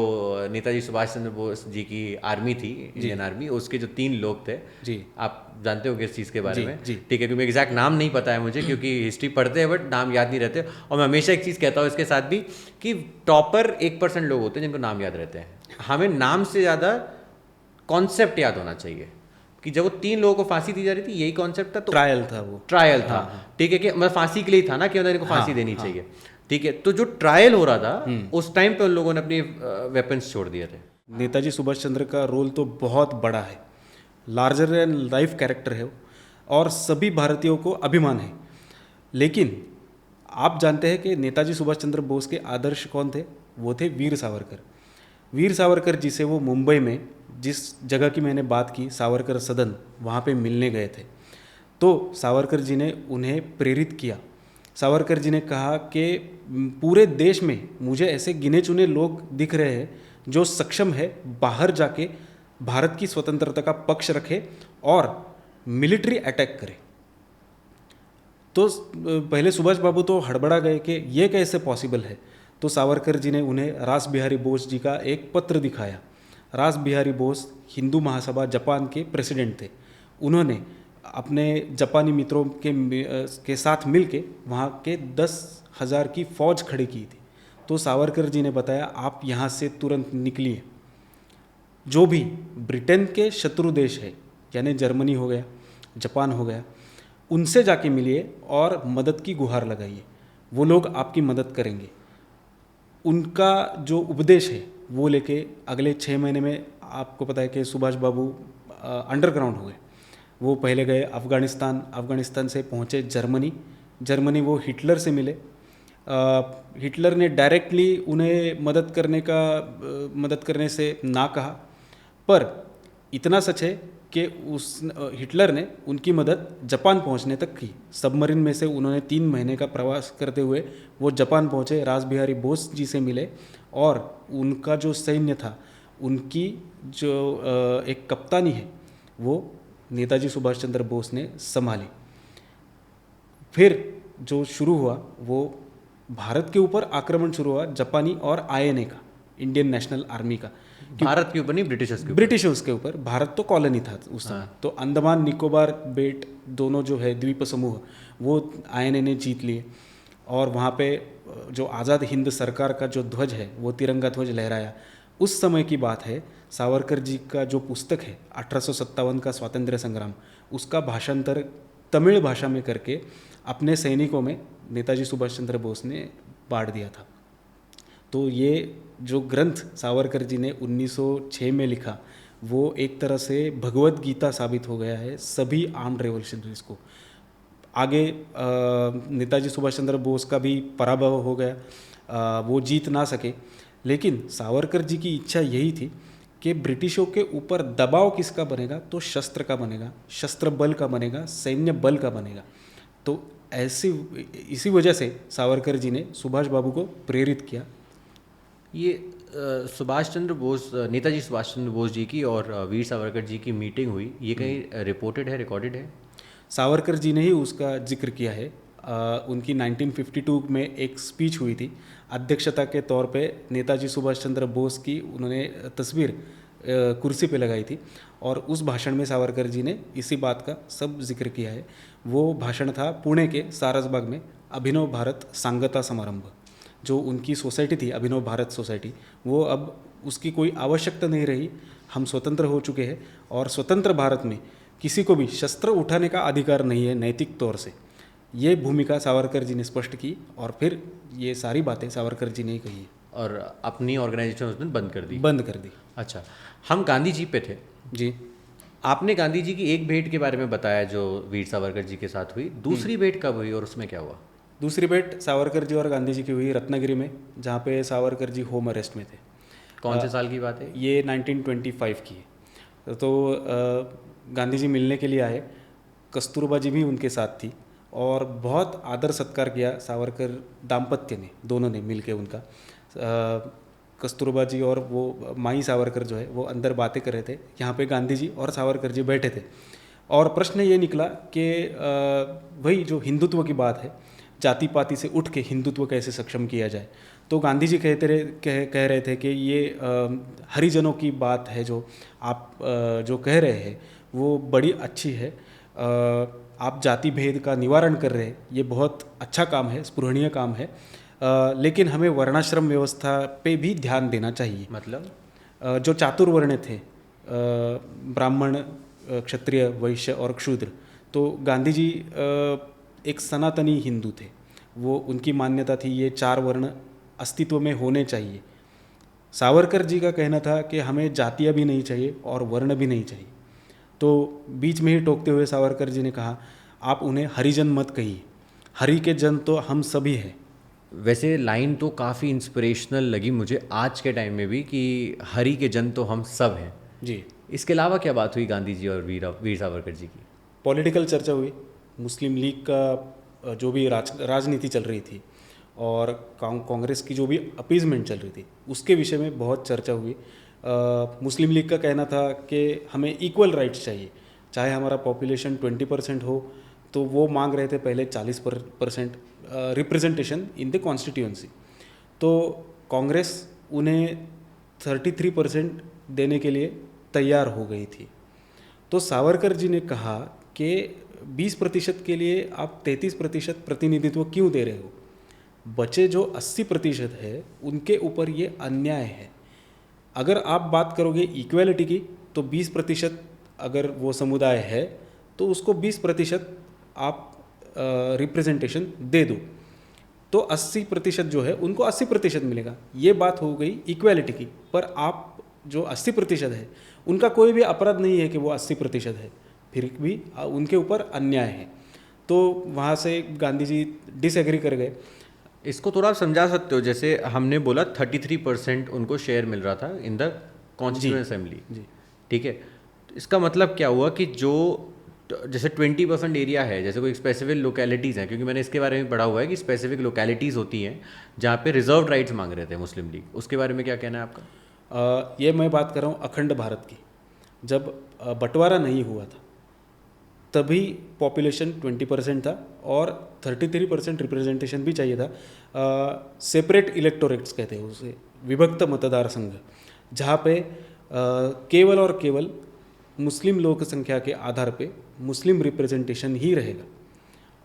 नेताजी सुभाष चंद्र बोस जी की आर्मी थी, इंडियन आर्मी, उसके जो 3 लोग थे जी, आप जानते हो इस चीज़ के बारे में, जी। ठीक है, क्योंकि एग्जैक्ट नाम नहीं पता है मुझे, क्योंकि हिस्ट्री पढ़ते हैं बट नाम याद नहीं रहते। और मैं हमेशा एक चीज़ कहता हूँ इसके साथ भी कि टॉपर 1% लोग होते हैं जिनको नाम याद रहते हैं। हमें नाम से ज़्यादा कॉन्सेप्ट याद होना चाहिए कि जब वो 3 लोगों को फांसी दी जा रही थी, यही कॉन्सेप्ट था। तो ट्रायल था, वो ट्रायल था, ठीक है, कि मतलब फांसी के लिए था ना, कि उनको फांसी देनी चाहिए, ठीक है। तो जो ट्रायल हो रहा था उस टाइम पे उन लोगों ने अपनी वेपन्स छोड़ दिए थे। नेताजी सुभाष चंद्र का रोल तो बहुत बड़ा है, लार्जर एंड लाइफ कैरेक्टर है वो, और सभी भारतीयों को अभिमान है। लेकिन आप जानते हैं कि नेताजी सुभाष चंद्र बोस के आदर्श कौन थे? वो थे वीर सावरकर। वीर सावरकर जी से वो मुंबई में, जिस जगह की मैंने बात की, सावरकर सदन, वहाँ पे मिलने गए थे। तो सावरकर जी ने उन्हें प्रेरित किया। सावरकर जी ने कहा कि पूरे देश में मुझे ऐसे गिने चुने लोग दिख रहे हैं जो सक्षम है बाहर जाके भारत की स्वतंत्रता का पक्ष रखे और मिलिट्री अटैक करे। तो पहले सुभाष बाबू तो हड़बड़ा गए कि ये कैसे पॉसिबल है। तो सावरकर जी ने उन्हें रास बिहारी बोस जी का एक पत्र दिखाया। रास बिहारी बोस हिंदू महासभा जापान के प्रेसिडेंट थे। उन्होंने अपने जापानी मित्रों के साथ मिलके वहाँ के 10,000 की फौज खड़ी की थी। तो सावरकर जी ने बताया आप यहाँ से तुरंत निकलिए, जो भी ब्रिटेन के शत्रु देश है, यानी जर्मनी हो गया, जापान हो गया, उनसे जाके मिलिए और मदद की गुहार लगाइए, वो लोग आपकी मदद करेंगे। उनका जो उपदेश है वो लेके अगले 6 महीने में आपको पता है कि सुभाष बाबू अंडरग्राउंड हो गए। वो पहले गए अफ़गानिस्तान, अफ़गानिस्तान से पहुँचे जर्मनी वो हिटलर से मिले। हिटलर ने डायरेक्टली उन्हें मदद करने से ना कहा, पर इतना सच है कि हिटलर ने उनकी मदद जापान पहुंचने तक की। सबमरीन में से उन्होंने 3 महीने का प्रवास करते हुए वो जापान पहुंचे, रास बिहारी बोस जी से मिले, और उनका जो सैन्य था, उनकी जो एक कप्तानी है, वो नेताजी सुभाष चंद्र बोस ने संभाली। फिर जो शुरू हुआ वो भारत के ऊपर आक्रमण शुरू हुआ जापानी और आईएनए का, इंडियन नेशनल आर्मी का। भारत के ऊपर नहीं, ब्रिटिशर्स के ऊपर। ब्रिटिशर्स के ऊपर। भारत तो कॉलोनी था उस समय। तो अंडमान निकोबार बेट दोनों जो है द्वीप समूह, वो आईएनए ने जीत लिए। और वहाँ पे जो आज़ाद हिंद सरकार का जो ध्वज है वो तिरंगा ध्वज लहराया। उस समय की बात है। सावरकर जी का जो पुस्तक है 1857 का स्वातंत्र्य संग्राम, उसका भाषांतर तमिल भाषा में करके अपने सैनिकों में नेताजी सुभाष चंद्र बोस ने बांट दिया था। तो ये जो ग्रंथ सावरकर जी ने 1906 में लिखा, वो एक तरह से भगवत गीता साबित हो गया है सभी आर्म्ड रेवोल्यूशनरीज को। आगे नेताजी सुभाष चंद्र बोस का भी पराभव हो गया, वो जीत ना सके। लेकिन सावरकर जी की इच्छा यही थी कि ब्रिटिशों के ऊपर दबाव किसका बनेगा, तो शस्त्र का बनेगा, शस्त्र बल का बनेगा, सैन्य बल का बनेगा। तो इसी वजह से सावरकर जी ने सुभाष बाबू को प्रेरित किया। ये सुभाष चंद्र बोस, नेताजी सुभाष चंद्र बोस जी की और वीर सावरकर जी की मीटिंग हुई, ये कहीं रिपोर्टेड है, रिकॉर्डेड है? सावरकर जी ने ही उसका जिक्र किया है। उनकी 1952 में एक स्पीच हुई थी, अध्यक्षता के तौर पे नेताजी सुभाष चंद्र बोस की उन्होंने तस्वीर कुर्सी पे लगाई थी, और उस भाषण में सावरकर जी ने इसी बात का सब जिक्र किया है। वो भाषण था पुणे के सारसबाग में, अभिनव भारत सांगता समारंभ। जो उनकी सोसाइटी थी अभिनव भारत सोसाइटी, वो अब उसकी कोई आवश्यकता नहीं रही। हम स्वतंत्र हो चुके हैं, और स्वतंत्र भारत में किसी को भी शस्त्र उठाने का अधिकार नहीं है नैतिक तौर से। ये भूमिका सावरकर जी ने स्पष्ट की, और फिर ये सारी बातें सावरकर जी ने ही कही और अपनी ऑर्गेनाइजेशन उसने बंद कर दी। अच्छा, हम गांधी जी पे थे जी। आपने गांधी जी की एक भेंट के बारे में बताया जो वीर सावरकर जी के साथ हुई। दूसरी भेंट कब हुई और उसमें क्या हुआ? दूसरी भेंट सावरकर जी और गांधी जी की हुई रत्नागिरी में, जहाँ पे सावरकर जी होम अरेस्ट में थे। कौन से साल की बात है? ये 1925 की है। तो गांधी जी मिलने के लिए आए, कस्तूरबा जी भी उनके साथ थी, और बहुत आदर सत्कार किया सावरकर दाम्पत्य ने, दोनों ने मिलके उनका। कस्तूरबा जी और वो माई सावरकर जो है वो अंदर बातें कर रहे थे, यहाँ पे गांधी जी और सावरकर जी बैठे थे। और प्रश्न ये निकला कि वही जो हिंदुत्व की बात है, जाति पाति से उठ के हिंदुत्व कैसे सक्षम किया जाए। तो गांधी जी कह रहे थे कि ये हरिजनों की बात है, जो आप जो कह रहे हैं वो बड़ी अच्छी है। आप जाति भेद का निवारण कर रहे हैं, ये बहुत अच्छा काम है, स्पृहणीय काम है। लेकिन हमें वर्णाश्रम व्यवस्था पे भी ध्यान देना चाहिए। मतलब जो चातुर्वर्ण थे, ब्राह्मण, क्षत्रिय, वैश्य और क्षूद्र, तो गांधी जी एक सनातनी हिंदू थे। वो उनकी मान्यता थी ये चार वर्ण अस्तित्व में होने चाहिए। सावरकर जी का कहना था कि हमें जातियाँ भी नहीं चाहिए और वर्ण भी नहीं चाहिए। तो बीच में ही टोकते हुए सावरकर जी ने कहा, आप उन्हें हरिजन मत कहिए, हरि के जन तो हम सभी हैं। वैसे लाइन तो काफ़ी इंस्पिरेशनल लगी मुझे आज के टाइम में भी, कि हरि के जन तो हम सब हैं जी। इसके अलावा क्या बात हुई गांधी जी और वीर सावरकर जी की? पॉलिटिकल चर्चा हुई, मुस्लिम लीग का जो भी राजनीति चल रही थी, और कांग्रेस की जो भी अपीजमेंट चल रही थी, उसके विषय में बहुत चर्चा हुई। मुस्लिम लीग का कहना था कि हमें इक्वल राइट्स चाहिए, चाहे हमारा पॉपुलेशन 20% हो, तो वो मांग रहे थे पहले 40% रिप्रेजेंटेशन इन द कॉन्स्टिट्यूएंसी। तो कांग्रेस उन्हें 33% देने के लिए तैयार हो गई थी। तो सावरकर जी ने कहा कि 20% के लिए आप 33% प्रतिनिधित्व क्यों दे रहे हो? बचे जो 80% है उनके ऊपर ये अन्याय है। अगर आप बात करोगे इक्वेलिटी की, तो 20% अगर वो समुदाय है तो उसको 20% आप रिप्रेजेंटेशन दे दो, तो 80% जो है उनको 80% मिलेगा। ये बात हो गई इक्वेलिटी की। पर आप जो 80% है उनका कोई भी अपराध नहीं है कि वो 80% है, फिर भी उनके ऊपर अन्याय है। तो वहाँ से गांधी जी डिसएग्री कर गए। इसको थोड़ा आप समझा सकते हो? जैसे हमने बोला 33% उनको शेयर मिल रहा था इन द कॉन्स्टिट्यूएंट असेंबली, ठीक है। तो इसका मतलब क्या हुआ कि जो जैसे 20% एरिया है, जैसे कोई स्पेसिफिक लोकेलिटीज़ हैं, क्योंकि मैंने इसके बारे में पढ़ा हुआ है कि स्पेसिफिक लोकेलिटीज़ होती हैं जहाँ पे रिजर्व राइट्स मांग रहे थे मुस्लिम लीग, उसके बारे में क्या कहना है आपका? ये मैं बात कर रहा हूँ अखंड भारत की। जब बंटवारा नहीं हुआ था तभी पॉपुलेशन 20% था और 33% रिप्रेजेंटेशन भी चाहिए था। सेपरेट इलेक्टोरेट्स कहते हैं उसे, विभक्त मतदार संघ। जहाँ पे केवल और केवल मुस्लिम लोक संख्या के आधार पे मुस्लिम रिप्रेजेंटेशन ही रहेगा।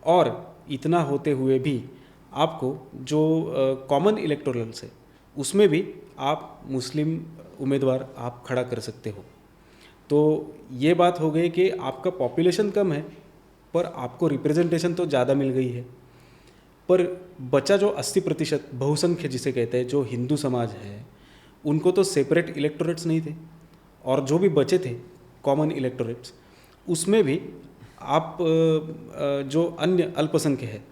और इतना होते हुए भी आपको जो कॉमन इलेक्टोरल्स है उसमें भी आप मुस्लिम उम्मीदवार आप खड़ा कर सकते हो। तो ये बात हो गई कि आपका पॉपुलेशन कम है पर आपको रिप्रेजेंटेशन तो ज़्यादा मिल गई है, पर बचा जो 80% बहुसंख्य जिसे कहते हैं, जो हिंदू समाज है, उनको तो सेपरेट इलेक्टोरेट्स नहीं थे। और जो भी बचे थे कॉमन इलेक्टोरेट्स, उसमें भी आप जो अन्य अल्पसंख्य है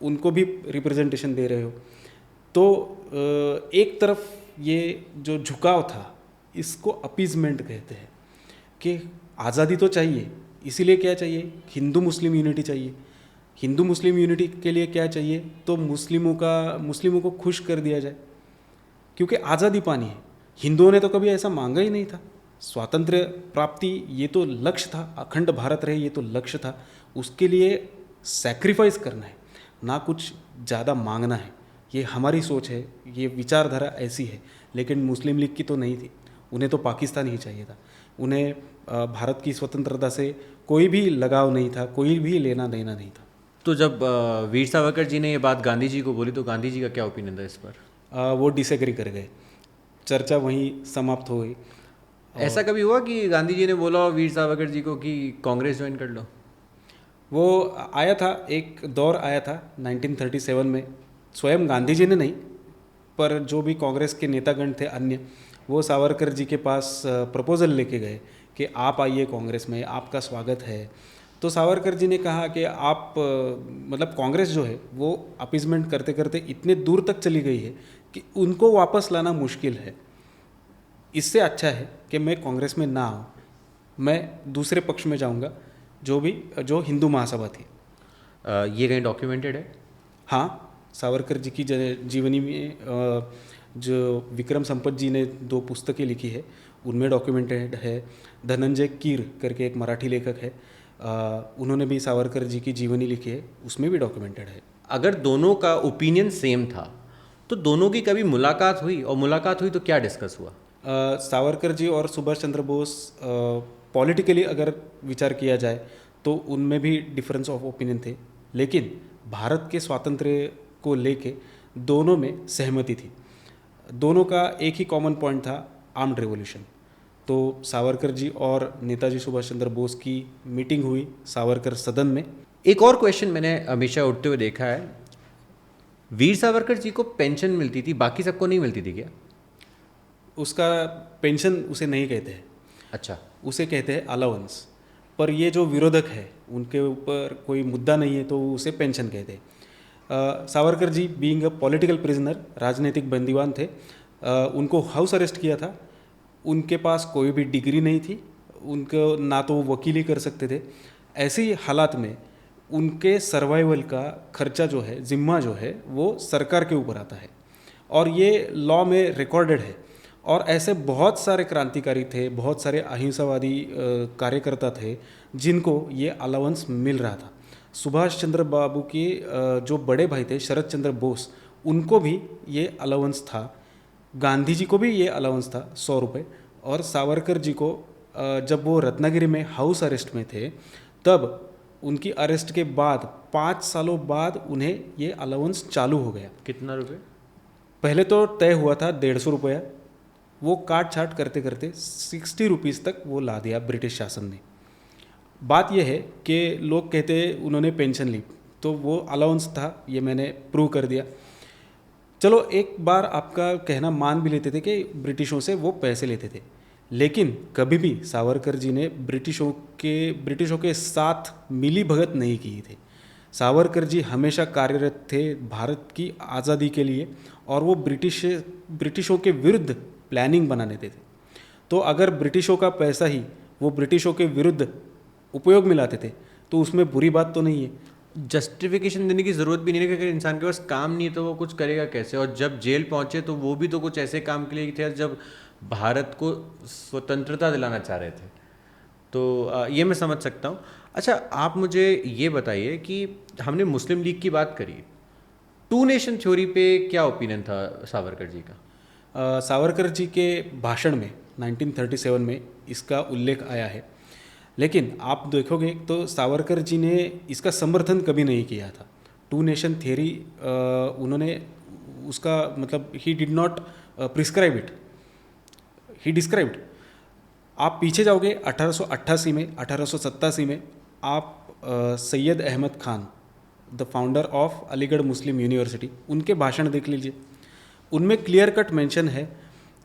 उनको भी रिप्रेजेंटेशन दे रहे हो। तो एक तरफ ये जो झुकाव था इसको अपीजमेंट कहते हैं कि आज़ादी तो चाहिए, इसीलिए क्या चाहिए, हिंदू मुस्लिम यूनिटी चाहिए। हिंदू मुस्लिम यूनिटी के लिए क्या चाहिए, तो मुस्लिमों को खुश कर दिया जाए, क्योंकि आज़ादी पानी है। हिंदुओं ने तो कभी ऐसा मांगा ही नहीं था। स्वातंत्र्य प्राप्ति ये तो लक्ष्य था, अखंड भारत रहे ये तो लक्ष्य था। उसके लिए सैक्रिफाइस करना है, ना कुछ ज़्यादा मांगना है। ये हमारी सोच है, ये विचारधारा ऐसी है। लेकिन मुस्लिम लीग की तो नहीं थी। उन्हें तो पाकिस्तान ही चाहिए था। उन्हें भारत की स्वतंत्रता से कोई भी लगाव नहीं था, कोई भी लेना देना नहीं था। तो जब वीर सावरकर जी ने ये बात गांधी जी को बोली तो गांधी जी का क्या ओपिनियन था इस पर? वो डिसएग्री कर गए, चर्चा वहीं समाप्त हो गई। ऐसा कभी हुआ कि गांधी जी ने बोला वीर सावरकर जी को कि कांग्रेस ज्वाइन कर लो? वो आया था, एक दौर आया था 1937 में। स्वयं गांधी जी ने नहीं, पर जो भी कांग्रेस के नेतागण थे अन्य, वो सावरकर जी के पास प्रपोज़ल लेके गए कि आप आइए कांग्रेस में, आपका स्वागत है। तो सावरकर जी ने कहा कि आप मतलब कांग्रेस जो है वो अपीजमेंट करते करते इतने दूर तक चली गई है कि उनको वापस लाना मुश्किल है। इससे अच्छा है कि मैं कांग्रेस में ना आऊँ, मैं दूसरे पक्ष में जाऊँगा, जो हिंदू महासभा थी। ये कहीं डॉक्यूमेंटेड है? हाँ, सावरकर जी की जीवनी में जो विक्रम संपत जी ने 2 पुस्तकें लिखी है उनमें डॉक्यूमेंटेड है। धनंजय कीर करके एक मराठी लेखक है, उन्होंने भी सावरकर जी की जीवनी लिखी है, उसमें भी डॉक्यूमेंटेड है। अगर दोनों का ओपिनियन सेम था तो दोनों की कभी मुलाकात हुई, और मुलाकात हुई तो क्या डिस्कस हुआ? सावरकर जी और सुभाष चंद्र बोस पॉलिटिकली अगर विचार किया जाए तो उनमें भी डिफरेंस ऑफ ओपिनियन थे, लेकिन भारत के स्वातंत्र्य को लेके दोनों में सहमति थी। दोनों का एक ही कॉमन पॉइंट था, आर्म्ड रेवोल्यूशन। तो सावरकर जी और नेताजी सुभाष चंद्र बोस की मीटिंग हुई सावरकर सदन में। एक और क्वेश्चन मैंने हमेशा उठते हुए देखा है, वीर सावरकर जी को पेंशन मिलती थी, बाकी सबको नहीं मिलती थी क्या? उसका पेंशन उसे नहीं कहते हैं। अच्छा, उसे कहते हैं अलाउंस। पर ये जो विरोधक है उनके ऊपर कोई मुद्दा नहीं है तो उसे पेंशन कहते हैं। Savarkar ji being a political prisoner, राजनीतिक बंदीवान थे, उनको हाउस अरेस्ट किया था। उनके पास कोई भी डिग्री नहीं थी, उनको ना तो वो वकीली कर सकते थे। ऐसी हालात में उनके सर्वाइवल का खर्चा जो है, जिम्मा जो है, वो सरकार के ऊपर आता है और ये लॉ में रिकॉर्डेड है। और ऐसे बहुत सारे क्रांतिकारी थे, बहुत सारे अहिंसावादी कार्यकर्ता थे जिनको ये अलाउंस मिल रहा था। सुभाष चंद्र बाबू के जो बड़े भाई थे शरद चंद्र बोस, उनको भी ये अलाउंस था। गांधी जी को भी ये अलाउंस था 100 रुपये। और सावरकर जी को जब वो रत्नागिरी में हाउस अरेस्ट में थे तब उनकी अरेस्ट के बाद 5 सालों बाद उन्हें ये अलाउंस चालू हो गया। कितना रुपए? पहले तो तय हुआ था 150 रुपया, वो काट छाट करते करते 60 रुपीज़ तक वो ला दिया ब्रिटिश शासन ने। बात यह है कि लोग कहते हैं उन्होंने पेंशन ली, तो वो अलाउंस था, ये मैंने प्रूव कर दिया। चलो एक बार आपका कहना मान भी लेते थे कि ब्रिटिशों से वो पैसे लेते थे, लेकिन कभी भी सावरकर जी ने ब्रिटिशों के साथ मिली भगत नहीं की थी। सावरकर जी हमेशा कार्यरत थे भारत की आज़ादी के लिए, और वो ब्रिटिशों के विरुद्ध प्लानिंग बना लेते थे। तो अगर ब्रिटिशों का पैसा ही वो ब्रिटिशों के विरुद्ध उपयोग में लाते थे तो उसमें बुरी बात तो नहीं है। जस्टिफिकेशन देने की ज़रूरत भी नहीं है, अगर इंसान के पास काम नहीं है तो वो कुछ करेगा कैसे? और जब जेल पहुंचे तो वो भी तो कुछ ऐसे काम के लिए थे जब भारत को स्वतंत्रता दिलाना चाह रहे थे। तो ये मैं समझ सकता हूँ। अच्छा, आप मुझे ये बताइए कि हमने मुस्लिम लीग की बात करी, 2 नेशन थ्योरी पे क्या ओपिनियन था सावरकर जी का? सावरकर जी के भाषण में 1937 में इसका उल्लेख आया है, लेकिन आप देखोगे तो सावरकर जी ने इसका समर्थन कभी नहीं किया था। टू नेशन थियरी उन्होंने उसका मतलब he did not prescribe it, he described. आप पीछे जाओगे 1888 में, 1887 में आप Syed Ahmad Khan, the founder of Aligarh Muslim university, उनके भाषण देख लीजिए। उनमें क्लियर कट मेंशन है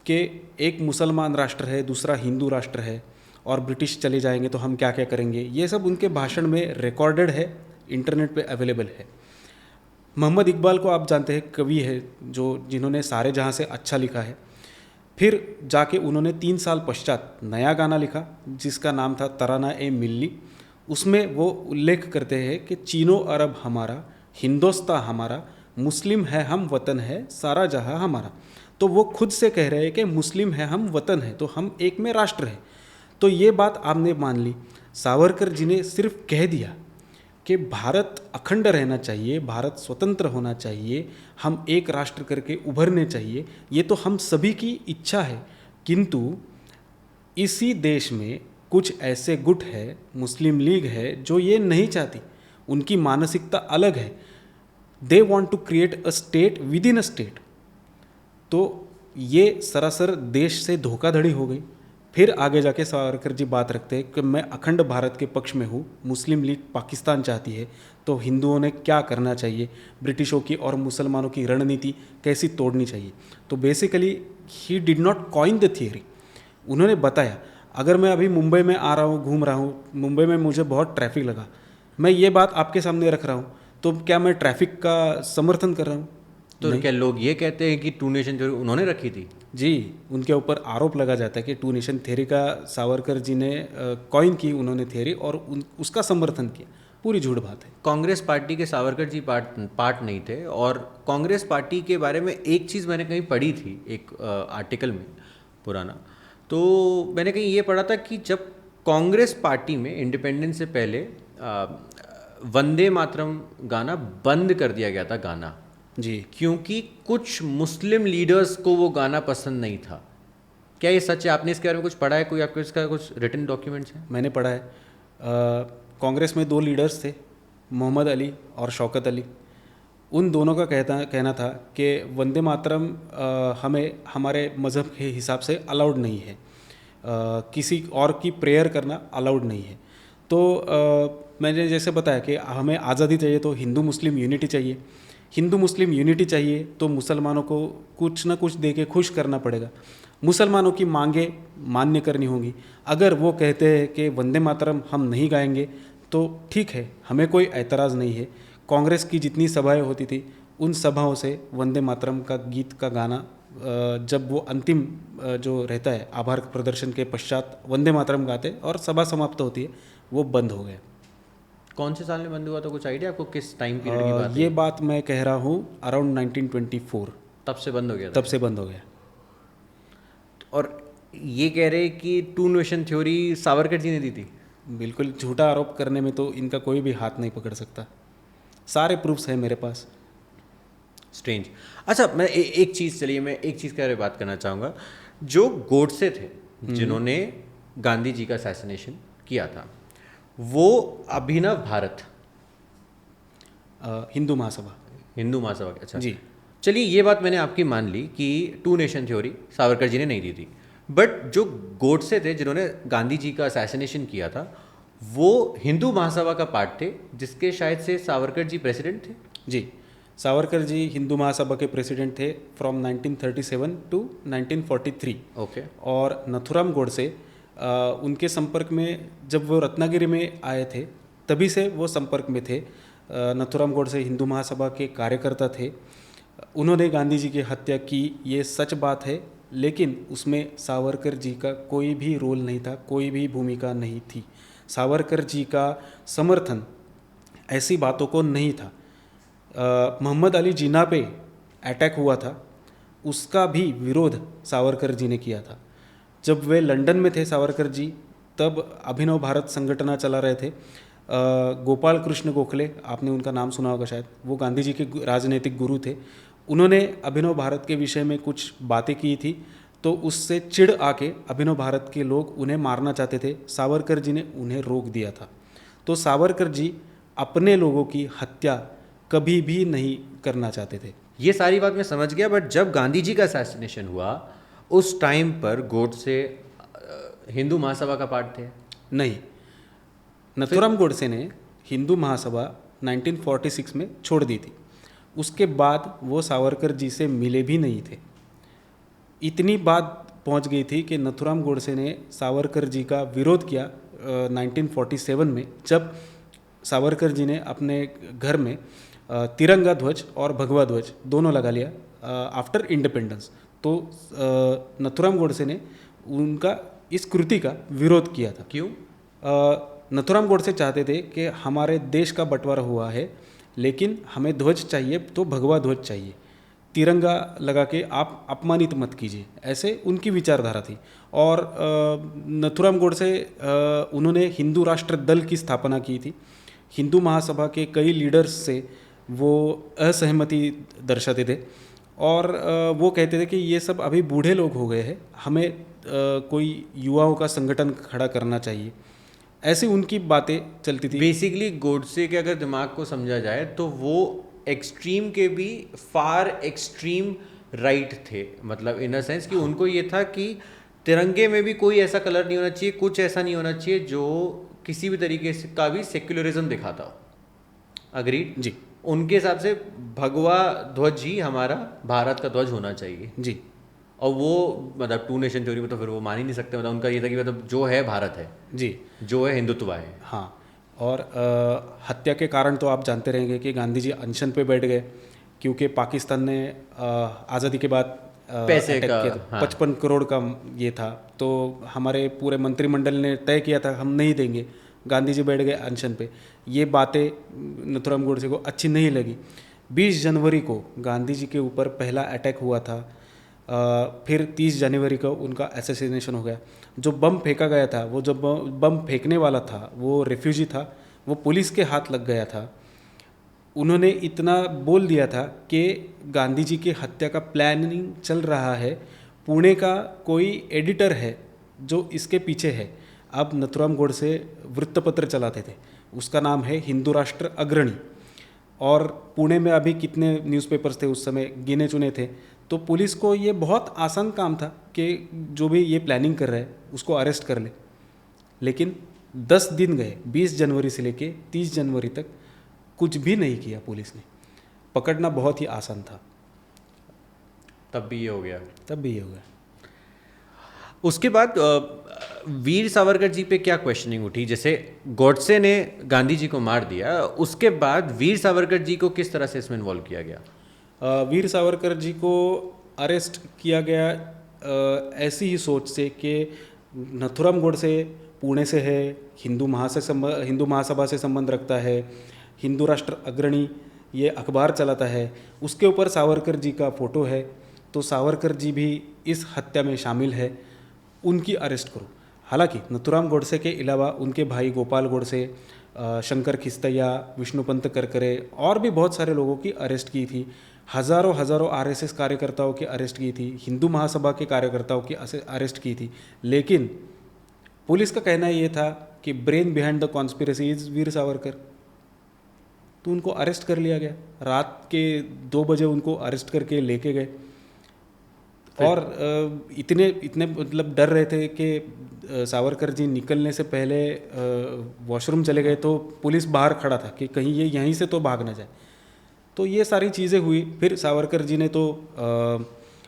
कि एक मुसलमान राष्ट्र है, दूसरा हिंदू राष्ट्र है, और ब्रिटिश चले जाएंगे तो हम क्या क्या करेंगे, ये सब उनके भाषण में रिकॉर्डेड है, इंटरनेट पे अवेलेबल है। मोहम्मद इकबाल को आप जानते हैं, कवि है जो जिन्होंने सारे जहाँ से अच्छा लिखा है। फिर जाके उन्होंने 3 साल पश्चात नया गाना लिखा जिसका नाम था तराना ए मिल्ली। उसमें वो उल्लेख करते हैं कि चीनो अरब हमारा, हिंदोस्तां हमारा, मुस्लिम है हम, वतन है सारा जहां हमारा। तो वो खुद से कह रहे हैं कि मुस्लिम है हम, वतन है, तो हम एक में राष्ट्र है। तो ये बात आपने मान ली। सावरकर जी ने सिर्फ कह दिया कि भारत अखंड रहना चाहिए, भारत स्वतंत्र होना चाहिए, हम एक राष्ट्र करके उभरने चाहिए, ये तो हम सभी की इच्छा है। किंतु इसी देश में कुछ ऐसे गुट है, मुस्लिम लीग है, जो ये नहीं चाहती, उनकी मानसिकता अलग है। They want to create a state within a state. तो ये सरासर देश से धोखाधड़ी हो गई। फिर आगे जाके सावरकर जी बात रखते हैं कि मैं अखंड भारत के पक्ष में हूँ, मुस्लिम लीग पाकिस्तान चाहती है, तो हिंदुओं ने क्या करना चाहिए, ब्रिटिशों की और मुसलमानों की रणनीति कैसी तोड़नी चाहिए। तो basically he did not coin the theory. उन्होंने बताया अगर मैं अभी मुंबई में आ रहा हूँ, घूम रहा हूँ, मुंबई में मुझे बहुत ट्रैफिक लगा, मैं ये बात आपके सामने रख रहा हूँ, तो क्या मैं ट्रैफिक का समर्थन कर रहा हूँ? तो क्या लोग ये कहते हैं कि टू नेशन थ्योरी उन्होंने रखी थी? जी, उनके ऊपर आरोप लगा जाता है कि टू नेशन थ्योरी का सावरकर जी ने कॉइन की उन्होंने थ्योरी और उसका समर्थन किया। पूरी झूठ बात है। कांग्रेस पार्टी के सावरकर जी पार्ट नहीं थे। और कांग्रेस पार्टी के बारे में एक चीज़ मैंने कहीं पढ़ी थी, एक आर्टिकल में पुराना, तो मैंने कहीं ये पढ़ा था कि जब कांग्रेस पार्टी में इंडिपेंडेंस से पहले वंदे मातरम गाना बंद कर दिया गया था गाना जी, क्योंकि कुछ मुस्लिम लीडर्स को वो गाना पसंद नहीं था। क्या ये सच है? आपने इसके बारे में कुछ पढ़ा है? कोई आपको इसका कुछ रिटन डॉक्यूमेंट्स हैं? मैंने पढ़ा है। कांग्रेस में 2 लीडर्स थे, मोहम्मद अली और शौकत अली। उन दोनों का कहना था कि वंदे मातरम हमें हमारे मज़हब के हिसाब से अलाउड नहीं है, किसी और की प्रेयर करना अलाउड नहीं है। तो मैंने जैसे बताया कि हमें आज़ादी चाहिए तो हिंदू मुस्लिम यूनिटी चाहिए, हिंदू मुस्लिम यूनिटी चाहिए तो मुसलमानों को कुछ ना कुछ दे के खुश करना पड़ेगा, मुसलमानों की मांगे मान्य करनी होगी। अगर वो कहते हैं कि वंदे मातरम हम नहीं गाएंगे तो ठीक है, हमें कोई एतराज़ नहीं है। कांग्रेस की जितनी सभाएं होती थी उन सभाओं से वंदे मातरम का गीत का गाना जब वो अंतिम जो रहता है आभार प्रदर्शन के पश्चात वंदे मातरम गाते और सभा समाप्त होती है, वो बंद हो गया। कौन से साल में बंद हुआ था? कुछ आइडिया आपको किस टाइम पीरियड की बात है? ये बात मैं कह रहा हूँ अराउंड 1924। तब से बंद हो गया था? तब से बंद हो गया। और ये कह रहे हैं कि to nation theory Savarkar ji ने दी थी? बिल्कुल, झूठा आरोप करने में तो इनका कोई भी हाथ नहीं पकड़ सकता। सारे प्रूफ्स हैं मेरे पास। स्ट्रेंज। अच्छा, मैं एक चीज़, चलिए मैं एक चीज़ के बारे में बात करना चाहूँगा। जो गोडसे थे जिन्होंने गांधी जी का असैसिनेशन किया था, वो अभिनव भारत हिंदू महासभा के, अच्छा जी, चलिए ये बात मैंने आपकी मान ली कि to nation theory Savarkar ji ने नहीं दी थी, बट जो गोडसे थे जिन्होंने गांधी जी का असैसिनेशन किया था, वो हिंदू महासभा का पार्ट थे, जिसके शायद से सावरकर जी प्रेसिडेंट थे। जी, सावरकर जी हिंदू महासभा के प्रेसिडेंट थे फ्रॉम 1937 टू 1943। ओके। और नथुराम गोडसे उनके संपर्क में जब वो रत्नागिरी में आए थे तभी से वो संपर्क में थे। नथुराम गोडसे हिंदू महासभा के कार्यकर्ता थे। उन्होंने गांधी जी की हत्या की, ये सच बात है, लेकिन उसमें सावरकर जी का कोई भी रोल नहीं था, कोई भी भूमिका नहीं थी। सावरकर जी का समर्थन ऐसी बातों को नहीं था। मोहम्मद अली जिन्ना पे अटैक हुआ था, उसका भी विरोध सावरकर जी ने किया था। जब वे लंदन में थे सावरकर जी, तब अभिनव भारत संगठन चला रहे थे। गोपाल कृष्ण गोखले, आपने उनका नाम सुना होगा शायद, वो गांधी जी के राजनीतिक गुरु थे। उन्होंने अभिनव भारत के विषय में कुछ बातें की थी, तो उससे चिढ़ आके अभिनव भारत के लोग उन्हें मारना चाहते थे। सावरकर जी ने उन्हें रोक दिया था। तो सावरकर जी अपने लोगों की हत्या कभी भी नहीं करना चाहते थे। ये सारी बात मैं समझ गया, बट जब गांधी जी का असैसिनेशन हुआ उस टाइम पर गोडसे हिंदू महासभा का पार्ट थे? नहीं, नथुराम गोडसे ने हिंदू महासभा 1946 में छोड़ दी थी। उसके बाद वो सावरकर जी से मिले भी नहीं थे। इतनी बात पहुंच गई थी कि नथुराम गोडसे ने सावरकर जी का विरोध किया 1947 में, जब सावरकर जी ने अपने घर में तिरंगा ध्वज और भगवा ध्वज दोनों लगा लिया आफ्टर इंडिपेंडेंस। तो नथुराम गोडसे ने उनका इस कृति का विरोध किया था। क्यों? नथुराम गोडसे चाहते थे कि हमारे देश का बंटवारा हुआ है, लेकिन हमें ध्वज चाहिए तो भगवा ध्वज चाहिए, तिरंगा लगा के आप अपमानित मत कीजिए, ऐसे उनकी विचारधारा थी। और नथुराम गोडसे उन्होंने हिंदू राष्ट्र दल की स्थापना की थी। हिंदू महासभा के कई लीडर्स से वो असहमति दर्शाते थे और वो कहते थे कि ये सब अभी बूढ़े लोग हो गए हैं, हमें कोई युवाओं का संगठन खड़ा करना चाहिए, ऐसी उनकी बातें चलती थी। बेसिकली गोडसे के अगर दिमाग को समझा जाए तो वो एक्सट्रीम के भी फार एक्सट्रीम राइट थे, मतलब इन अ सेंस कि उनको ये था कि तिरंगे में भी कोई ऐसा कलर नहीं होना चाहिए, कुछ ऐसा नहीं होना चाहिए जो किसी भी तरीके से का भी सेक्युलरिज्म दिखाता हो। अग्रीड जी उनके हिसाब से भगवा ध्वज ही हमारा भारत का ध्वज होना चाहिए जी। और वो मतलब टू नेशन थ्योरी में तो फिर वो मान ही नहीं सकते, मतलब उनका ये था कि मतलब जो है भारत है जी, जो है हिंदुत्व है। हाँ। और हत्या के कारण तो आप जानते रहेंगे कि गांधी जी अनशन पे बैठ गए, क्योंकि पाकिस्तान ने आज़ादी के बाद पैसे अटैक का, किया था। हाँ। 55 करोड़ का ये था, तो हमारे पूरे मंत्रिमंडल ने तय किया था हम नहीं देंगे। गांधी जी बैठ गए अनशन पे। ये बातें नथुराम गोडसे को अच्छी नहीं लगी। 20 जनवरी को गांधी जी के ऊपर पहला अटैक हुआ था, फिर 30 जनवरी को उनका असैसिनेशन हो गया। जो बम फेंका गया था, वो जो बम फेंकने वाला था वो रेफ्यूजी था, वो पुलिस के हाथ लग गया था। उन्होंने इतना बोल दिया था कि गांधी जी की हत्या का प्लानिंग चल रहा है, पुणे का कोई एडिटर है जो इसके पीछे है। अब नथुराम गोडसे वृत्तपत्र चलाते थे, उसका नाम है हिंदू राष्ट्र अग्रणी, और पुणे में अभी कितने न्यूज़पेपर्स थे उस समय, गिने चुने थे। तो पुलिस को ये बहुत आसान काम था कि जो भी ये प्लानिंग कर रहा है उसको अरेस्ट कर ले। लेकिन 10 दिन गए, 20 जनवरी से लेके 30 जनवरी तक कुछ भी नहीं किया पुलिस ने। पकड़ना बहुत ही आसान था। तब भी ये हो गया। तब भी ये हो गया। उसके बाद वीर सावरकर जी पे क्या क्वेश्चनिंग उठी? जैसे गॉडसे ने गांधी जी को मार दिया, उसके बाद वीर सावरकर जी को किस तरह से इसमें इन्वॉल्व किया गया? वीर सावरकर जी को अरेस्ट किया गया ऐसी ही सोच से कि नथुराम गोडसे पुणे से है, हिंदू महासभा से संबंध रखता है, हिंदू राष्ट्र अग्रणी ये अखबार चलाता है, उसके ऊपर सावरकर जी का फ़ोटो है, तो सावरकर जी भी इस हत्या में शामिल है, उनकी अरेस्ट करो। हालांकि नथुराम गोडसे के अलावा उनके भाई गोपाल गोडसे, शंकर खिस्तैया, विष्णुपंत करकरे और भी बहुत सारे लोगों की अरेस्ट की थी। हज़ारों आरएसएस कार्यकर्ताओं की अरेस्ट की थी, हिंदू महासभा के कार्यकर्ताओं की अरेस्ट की थी। लेकिन पुलिस का कहना ये था कि brain behind the conspiracy is Veer Savarkar, तो उनको अरेस्ट कर लिया गया। रात के 2 बजे उनको अरेस्ट करके लेके गए और इतने मतलब डर रहे थे कि सावरकर जी निकलने से पहले वॉशरूम चले गए तो पुलिस बाहर खड़ा था कि कहीं ये यहीं से तो भाग ना जाए। तो ये सारी चीज़ें हुई। फिर सावरकर जी ने तो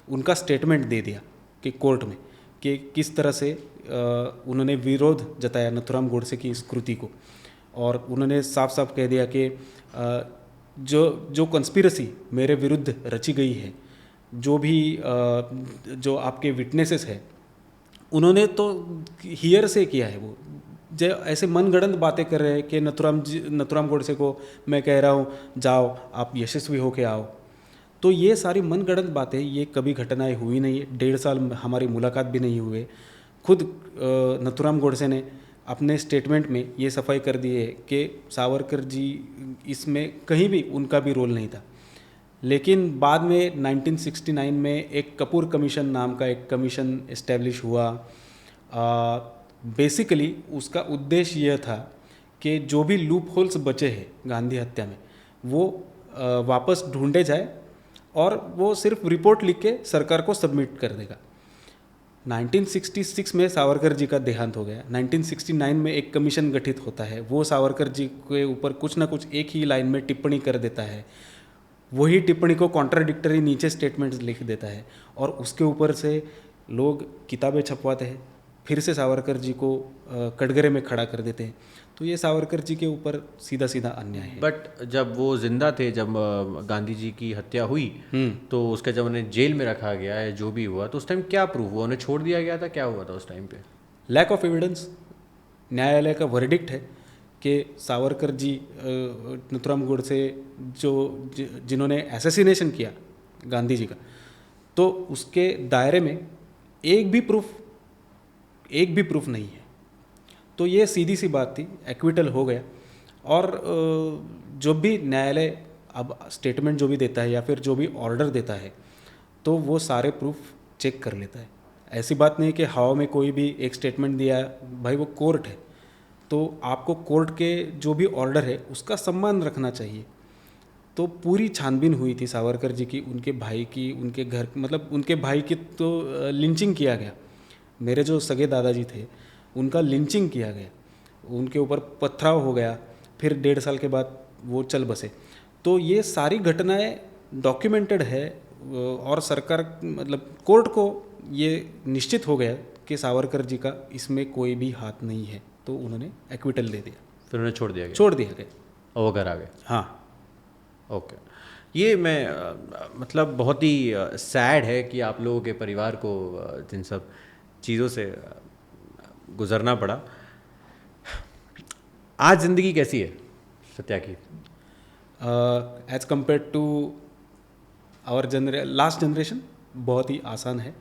उनका स्टेटमेंट दे दिया कि कोर्ट में कि किस तरह से उन्होंने विरोध जताया नथुराम गोडसे की इस कृति को, और उन्होंने साफ साफ कह दिया कि जो कंस्पिरेसी मेरे विरुद्ध रची गई है, जो आपके विटनेसेस है, उन्होंने तो हियर से किया है। वो जो ऐसे मनगढ़ंत बातें कर रहे हैं कि नथुराम गोडसे को मैं कह रहा हूँ जाओ आप यशस्वी होके आओ, तो ये सारी मनगढ़ंत बातें, ये कभी घटनाएं हुई नहीं है। 1.5 साल हमारी मुलाकात भी नहीं हुए। खुद नथुराम गोडसे ने अपने स्टेटमेंट में ये सफाई कर दी है कि सावरकर जी इसमें कहीं भी उनका भी रोल नहीं था। लेकिन बाद में 1969 में एक कपूर कमीशन नाम का एक कमीशन इस्टेब्लिश हुआ। बेसिकली उसका उद्देश्य यह था कि जो भी लूप होल्स बचे हैं गांधी हत्या में वो वापस ढूंढे जाए और वो सिर्फ रिपोर्ट लिख के सरकार को सबमिट कर देगा। 1966 में सावरकर जी का देहांत हो गया। 1969 में एक कमीशन गठित होता है, वो सावरकर जी के ऊपर कुछ ना कुछ एक ही लाइन में टिप्पणी कर देता है, वही टिप्पणी को कॉन्ट्राडिक्टरी नीचे स्टेटमेंट्स लिख देता है और उसके ऊपर से लोग किताबें छपवाते हैं, फिर से सावरकर जी को कटघरे में खड़ा कर देते हैं। तो ये सावरकर जी के ऊपर सीधा सीधा अन्याय है। बट जब वो जिंदा थे, जब गांधी जी की हत्या हुई, तो उसका जब उन्हें जेल में रखा गया है, जो भी हुआ, तो उस टाइम क्या प्रूफ हुआ? उन्हें छोड़ दिया गया था? क्या हुआ था उस टाइम पे? Lack of evidence. न्यायालय का वर्डिक्ट है कि सावरकर जी नथुराम गोडसे जिन्होंने एसेसिनेशन किया गांधी जी का, तो उसके दायरे में एक भी प्रूफ नहीं है। तो ये सीधी सी बात थी, एक्विटल हो गया। और जो भी न्यायालय अब स्टेटमेंट जो भी देता है या फिर जो भी ऑर्डर देता है, तो वो सारे प्रूफ चेक कर लेता है। ऐसी बात नहीं कि हवा में कोई भी एक स्टेटमेंट दिया, भाई वो कोर्ट है, तो आपको कोर्ट के जो भी ऑर्डर है उसका सम्मान रखना चाहिए। तो पूरी छानबीन हुई थी सावरकर जी की, उनके भाई की, उनके घर, मतलब उनके भाई की तो लिंचिंग किया गया। मेरे जो सगे दादाजी थे उनका लिंचिंग किया गया, उनके ऊपर पथराव हो गया, फिर 1.5 साल के बाद वो चल बसे। तो ये सारी घटनाएं डॉक्यूमेंटेड है और सरकार, मतलब कोर्ट को ये निश्चित हो गया कि सावरकर जी का इसमें कोई भी हाथ नहीं है, तो उन्होंने एक्विटल दे दिया, फिर उन्हें छोड़ दिया गया और वो घर आ गए। हाँ, ओके। ये मतलब बहुत ही सैड है कि आप लोगों के परिवार को जिन सब चीज़ों से गुजरना पड़ा। आज ज़िंदगी कैसी है सत्या की? As compare to our last generation बहुत ही आसान है।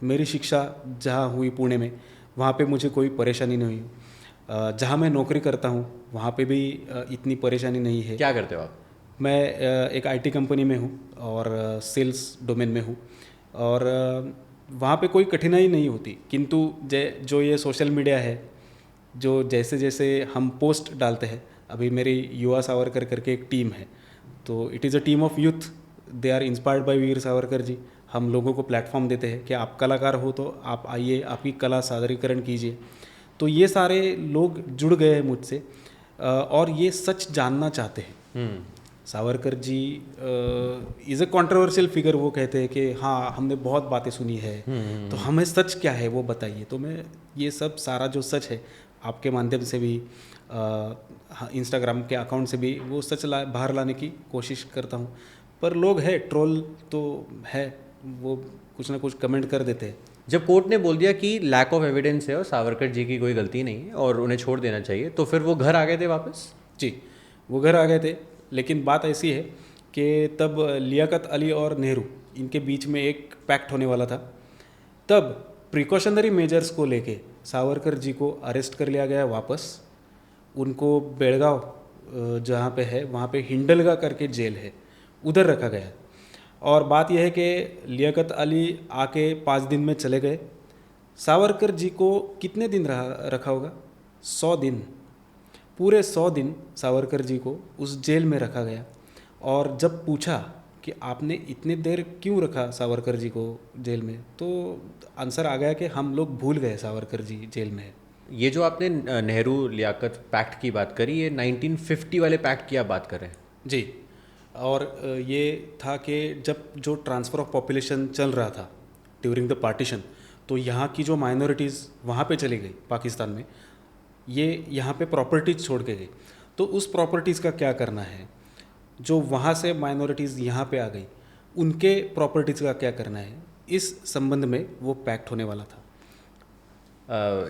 मेरी शिक्षा जहाँ हुई पुणे में, वहाँ पे मुझे कोई परेशानी नहीं हुई। जहाँ मैं नौकरी करता हूँ वहाँ पे भी इतनी परेशानी नहीं है। क्या करते हो आप? मैं एक आईटी कंपनी में हूँ और सेल्स डोमेन में हूँ, और वहाँ पे कोई कठिनाई नहीं होती। किंतु जो ये सोशल मीडिया है, जो जैसे जैसे हम पोस्ट डालते हैं, अभी मेरी युवा सावरकर करके एक टीम है, तो it is a team of youth, they are inspired by Veer Savarkar ji. हम लोगों को प्लेटफॉर्म देते हैं कि आप कलाकार हो तो आप आइए, आपकी कला सादरीकरण कीजिए। तो ये सारे लोग जुड़ गए हैं मुझसे और ये सच जानना चाहते हैं। Savarkar ji is a controversial figure. वो कहते हैं कि हाँ हमने बहुत बातें सुनी है, तो हमें सच क्या है वो बताइए। तो मैं ये सब सारा जो सच है आपके माध्यम से भी, इंस्टाग्राम के अकाउंट से भी वो सच बाहर लाने की कोशिश करता हूँ। पर लोग है, ट्रोल तो है, वो कुछ ना कुछ कमेंट कर देते हैं। जब कोर्ट ने बोल दिया कि लैक ऑफ एविडेंस है और सावरकर जी की कोई गलती नहीं है और उन्हें छोड़ देना चाहिए, तो फिर वो घर आ गए थे वापस? जी, वो घर आ गए थे, लेकिन बात ऐसी है कि तब लियाकत अली और नेहरू इनके बीच में एक पैक्ट होने वाला था। तब प्रिकॉशनरी मेजर्स को लेके सावरकर जी को अरेस्ट कर लिया गया वापस। उनको बेलगांव जहाँ पे है वहाँ पे हिंडलगा करके जेल है, उधर रखा गया। और बात यह है कि लियाकत अली आके 5 दिन में चले गए। सावरकर जी को कितने दिन रखा होगा? 100 दिन, पूरे 100 दिन सावरकर जी को उस जेल में रखा गया। और जब पूछा कि आपने इतने देर क्यों रखा सावरकर जी को जेल में, तो आंसर आ गया कि हम लोग भूल गए सावरकर जी जेल में है। ये जो आपने नेहरू लियाकत पैक्ट की बात करी, ये 1950 वाले पैक्ट की आप बात कर रहे हैं? जी, और ये था कि जब जो ट्रांसफ़र ऑफ पॉपुलेशन चल रहा था ड्यूरिंग द पार्टीशन, तो यहाँ की जो माइनॉरिटीज़ वहाँ पे चली गई पाकिस्तान में, ये यहाँ पे प्रॉपर्टीज़ छोड़ के गई। तो उस प्रॉपर्टीज़ का क्या करना है? जो वहाँ से माइनॉरिटीज़ यहाँ पे आ गई, उनके प्रॉपर्टीज़ का क्या करना है? इस संबंध में वो पैक्ट होने वाला था।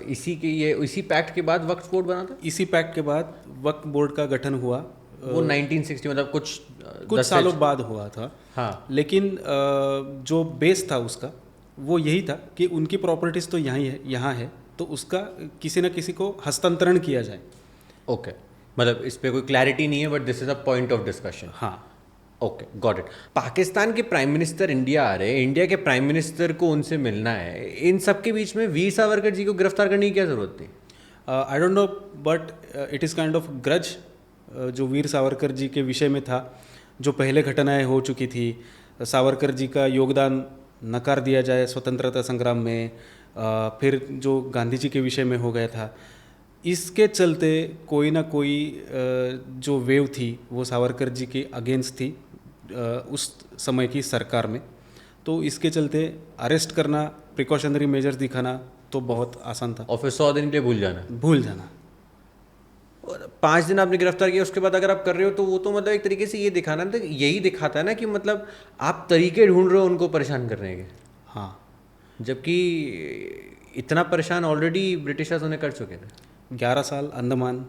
इसी पैक्ट के बाद वक्फ बोर्ड बना था? इसी पैक्ट के बाद वक्फ बोर्ड का गठन हुआ। वो 1960 मतलब कुछ सालों बाद हुआ था। हाँ, लेकिन जो बेस था उसका वो यही था कि उनकी प्रॉपर्टीज़ तो यहाँ है, तो उसका किसी न किसी को हस्तांतरण किया जाए। ओके, मतलब इस पे कोई क्लैरिटी नहीं है, but this is a point of discussion. हाँ, ओके, गॉट इट। पाकिस्तान के प्राइम मिनिस्टर इंडिया आ रहे हैं, इंडिया के प्राइम मिनिस्टर को उनसे मिलना है, इन सब के बीच में वीर सावरकर जी को गिरफ्तार करने की क्या ज़रूरत थी? I don't know, but it is kind of grudge जो वीर सावरकर जी के विषय में था, जो पहले घटनाएं हो चुकी थी, सावरकर जी का योगदान नकार दिया जाए स्वतंत्रता संग्राम में, फिर जो गांधी जी के विषय में हो गया था, इसके चलते कोई ना कोई जो वेव थी वो सावरकर जी के अगेंस्ट थी उस समय की सरकार में। तो इसके चलते अरेस्ट करना, प्रिकॉशनरी मेजर्स दिखाना तो बहुत आसान था। और फिर 100 दिन के लिए भूल जाना। और 5 दिन आपने गिरफ्तार किया, उसके बाद अगर आप कर रहे हो तो वो तो मतलब एक तरीके से ये दिखाना, तो यही दिखाता है ना कि मतलब आप तरीके ढूंढ रहे हो उनको परेशान करने के। हाँ, जबकि इतना परेशान ऑलरेडी ब्रिटिशर्स उन्हें कर चुके थे। 11 साल अंडमान,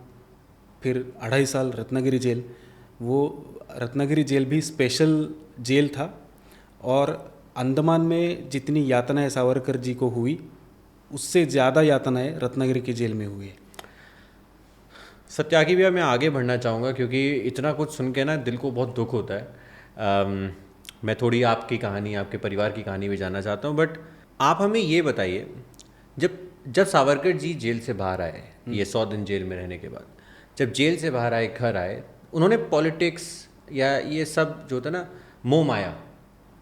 फिर 2.5 साल रत्नागिरी जेल। वो रत्नागिरी जेल भी स्पेशल जेल था, और अंडमान में जितनी यातनाएं सावरकर जी को हुई उससे ज़्यादा यातनाएं रत्नागिरी की जेल में हुई। सत्यागी भैया, मैं आगे बढ़ना चाहूँगा क्योंकि इतना कुछ सुन के ना दिल को बहुत दुख होता है। मैं थोड़ी आपकी कहानी, आपके परिवार की कहानी भी जानना चाहता हूँ, बट आप हमें ये बताइए, जब जब सावरकर जी जेल से बाहर आए, ये 100 दिन जेल में रहने के बाद, जब जेल से बाहर आए, घर आए, उन्होंने पॉलिटिक्स या ये सब जो था ना मोह माया,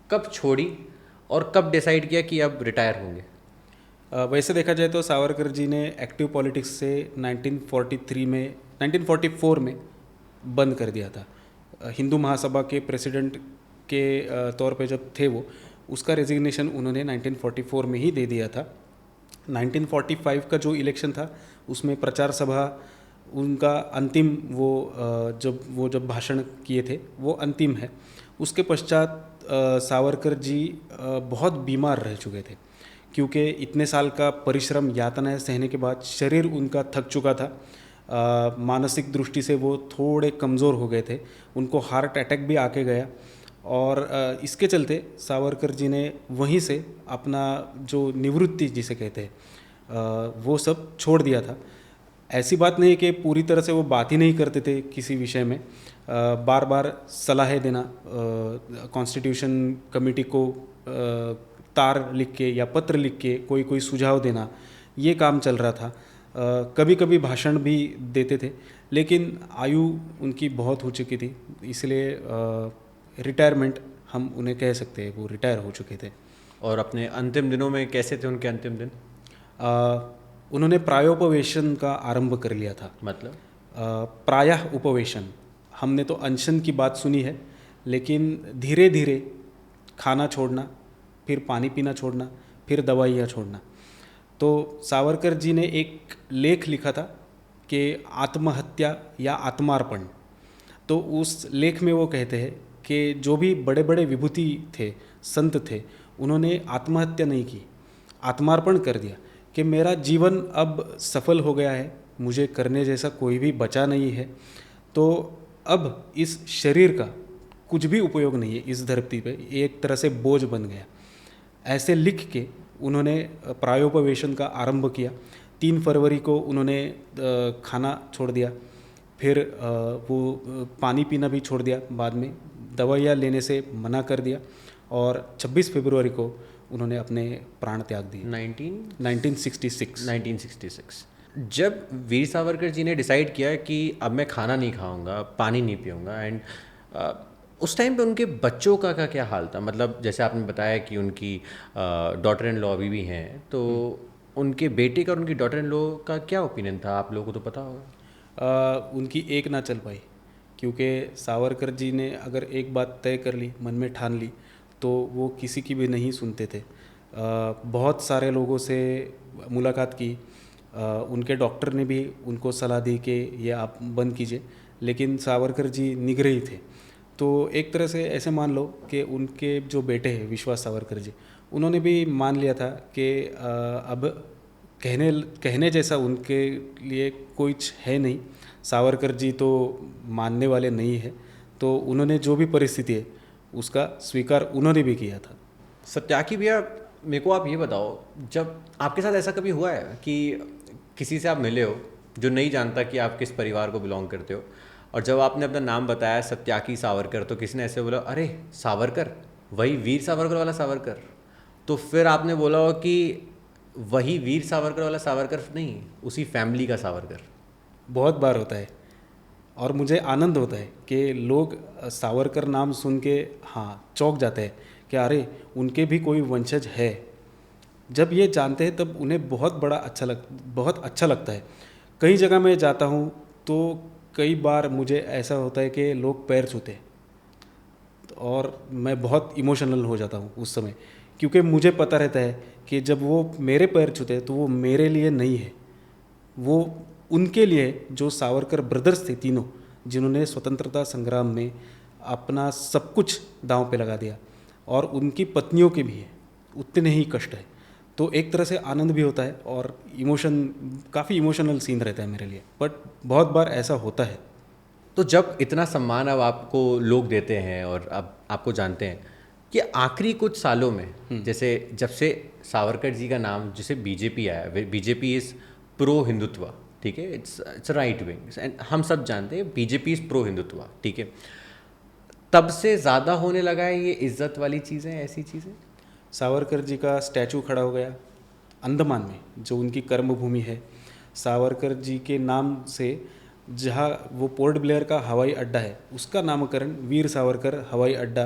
कब छोड़ी और कब डिसाइड किया कि अब रिटायर होंगे? वैसे देखा जाए तो सावरकर जी ने एक्टिव पॉलिटिक्स से 1944 में बंद कर दिया था। हिंदू महासभा के प्रेसिडेंट के तौर पे जब थे वो, उसका रेजिग्नेशन उन्होंने 1944 में ही दे दिया था। 1945 का जो इलेक्शन था उसमें प्रचार सभा उनका अंतिम, वो जब भाषण किए थे वो अंतिम है। उसके पश्चात सावरकर जी बहुत बीमार रह चुके थे, क्योंकि इतने साल का परिश्रम, यातनाएं सहने के बाद शरीर उनका थक चुका था। मानसिक दृष्टि से वो थोड़े कमज़ोर हो गए थे, उनको हार्ट अटैक भी आके गया, और इसके चलते सावरकर जी ने वहीं से अपना जो निवृत्ति जिसे कहते हैं वो सब छोड़ दिया था। ऐसी बात नहीं कि पूरी तरह से वो बात ही नहीं करते थे किसी विषय में, बार बार सलाहें देना, कॉन्स्टिट्यूशन कमेटी को तार लिख के या पत्र लिख के कोई सुझाव देना, ये काम चल रहा था। कभी कभी भाषण भी देते थे, लेकिन आयु उनकी बहुत हो चुकी थी, इसलिए रिटायरमेंट हम उन्हें कह सकते हैं, वो रिटायर हो चुके थे। और अपने अंतिम दिनों में कैसे थे उनके अंतिम दिन? उन्होंने प्रायोपवेशन का आरंभ कर लिया था। मतलब प्रायः उपवेशन, हमने तो अनशन की बात सुनी है, लेकिन धीरे धीरे खाना छोड़ना, फिर पानी पीना छोड़ना, फिर दवाइयाँ छोड़ना। तो सावरकर जी ने एक लेख लिखा था कि आत्महत्या या आत्मार्पण। तो उस लेख में वो कहते हैं कि जो भी बड़े बड़े विभूति थे, संत थे, उन्होंने आत्महत्या नहीं की, आत्मार्पण कर दिया कि मेरा जीवन अब सफल हो गया है, मुझे करने जैसा कोई भी बचा नहीं है, तो अब इस शरीर का कुछ भी उपयोग नहीं है इस धरती पे, एक तरह से बोझ बन गया। ऐसे लिख के उन्होंने प्रायोपवेशन का आरंभ किया। 3 फरवरी को उन्होंने खाना छोड़ दिया, फिर वो पानी पीना भी छोड़ दिया, बाद में दवाइयाँ लेने से मना कर दिया, और 26 फरवरी को उन्होंने अपने प्राण त्याग दिए। 1966। जब वीर सावरकर जी ने डिसाइड किया कि अब मैं खाना नहीं खाऊंगा, पानी नहीं पीऊंगा, एंड उस टाइम पे उनके बच्चों का क्या हाल था? मतलब जैसे आपने बताया कि उनकी डॉटर इन लॉ अभी भी हैं, तो उनके बेटे का और उनकी डॉटर इन लॉ का क्या ओपिनियन था? आप लोगों को तो पता होगा। उनकी एक ना चल पाई, क्योंकि सावरकर जी ने अगर एक बात तय कर ली, मन में ठान ली, तो वो किसी की भी नहीं सुनते थे। बहुत सारे लोगों से मुलाकात की, उनके डॉक्टर ने भी उनको सलाह दी कि ये आप बंद कीजिए, लेकिन सावरकर जी निगरे ही थे। तो एक तरह से ऐसे मान लो कि उनके जो बेटे हैं विश्वास सावरकर जी, उन्होंने भी मान लिया था कि अब कहने जैसा उनके लिए कुछ है नहीं, सावरकर जी तो मानने वाले नहीं है, तो उन्होंने जो भी परिस्थिति है उसका स्वीकार उन्होंने भी किया था। सत्याकी भैया, मेरे को आप ये बताओ, जब आपके साथ ऐसा कभी हुआ है कि किसी से आप मिले हो जो नहीं जानता कि आप किस परिवार को बिलोंग करते हो, और जब आपने अपना नाम बताया सत्याकी सावरकर, तो किसी ने ऐसे बोला, अरे सावरकर, वही वीर सावरकर वाला सावरकर। तो फिर आपने बोला हो कि वही वीर सावरकर वाला सावरकर नहीं, उसी फैमिली का सावरकर। बहुत बार होता है और मुझे आनंद होता है कि लोग सावरकर नाम सुन के हाँ चौंक जाते हैं कि अरे उनके भी कोई वंशज है। जब ये जानते हैं तब उन्हें बहुत अच्छा लगता है। कई जगह मैं जाता हूँ तो कई बार मुझे ऐसा होता है कि लोग पैर छूते हैं और मैं बहुत इमोशनल हो जाता हूँ उस समय, क्योंकि मुझे पता रहता है कि जब वो मेरे पैर छूते हैं तो वो मेरे लिए नहीं है, वो उनके लिए जो सावरकर ब्रदर्स थे तीनों, जिन्होंने स्वतंत्रता संग्राम में अपना सब कुछ दांव पे लगा दिया, और उनकी पत्नियों के भी है उतने ही कष्ट है। तो एक तरह से आनंद भी होता है और काफ़ी इमोशनल सीन रहता है मेरे लिए, बट बहुत बार ऐसा होता है। तो जब इतना सम्मान अब आपको लोग देते हैं और अब आपको जानते हैं कि आखिरी कुछ सालों में, जैसे जब से सावरकर जी का नाम, जैसे बीजेपी आया, बीजेपी इज़ प्रो हिंदुत्व, ठीक है, इट्स राइट विंग एंड हम सब जानते हैं बीजेपी इज़ प्रो हिंदुत्व, ठीक है, तब से ज़्यादा होने लगा है ये इज्जत वाली चीज़ें, ऐसी चीज़ें। सावरकर जी का स्टैचू खड़ा हो गया अंडमान में, जो उनकी कर्मभूमि है। सावरकर जी के नाम से जहाँ वो पोर्ट ब्लेयर का हवाई अड्डा है, उसका नामकरण वीर सावरकर हवाई अड्डा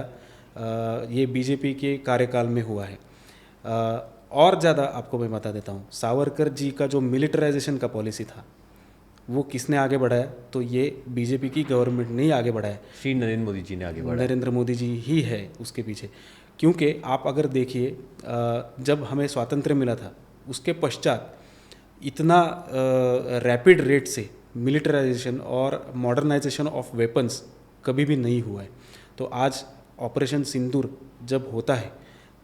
ये बीजेपी के कार्यकाल में हुआ है। और ज़्यादा आपको मैं बता देता हूँ, सावरकर जी का जो मिलिटराइजेशन का पॉलिसी था वो किसने आगे बढ़ाया, तो ये बीजेपी की गवर्नमेंट ने ही आगे बढ़ाया। श्री नरेंद्र मोदी जी ने आगे बढ़ाया। नरेंद्र मोदी जी ही है उसके पीछे, क्योंकि आप अगर देखिए जब हमें स्वातंत्र्य मिला था उसके पश्चात इतना रैपिड रेट से मिलिटराइजेशन और मॉडर्नाइजेशन ऑफ वेपन्स कभी भी नहीं हुआ है। तो आज ऑपरेशन सिंदूर जब होता है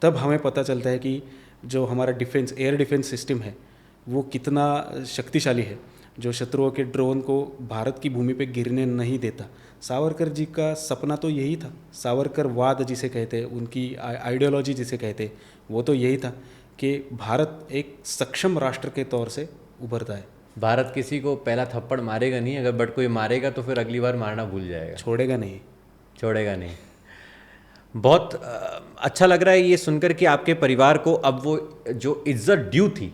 तब हमें पता चलता है कि जो हमारा डिफेंस, एयर डिफेंस सिस्टम है वो कितना शक्तिशाली है, जो शत्रुओं के ड्रोन को भारत की भूमि पे गिरने नहीं देता। सावरकर जी का सपना तो यही था, सावरकरवाद जिसे कहते हैं, उनकी आइडियोलॉजी जिसे कहते हैं, वो तो यही था कि भारत एक सक्षम राष्ट्र के तौर से उभरता है। भारत किसी को पहला थप्पड़ मारेगा नहीं, अगर बट कोई मारेगा तो फिर अगली बार मारना भूल जाएगा, छोड़ेगा नहीं। छोड़ेगा नहीं। बहुत अच्छा लग रहा है ये सुनकर कि आपके परिवार को अब वो जो इज्जत ड्यू थी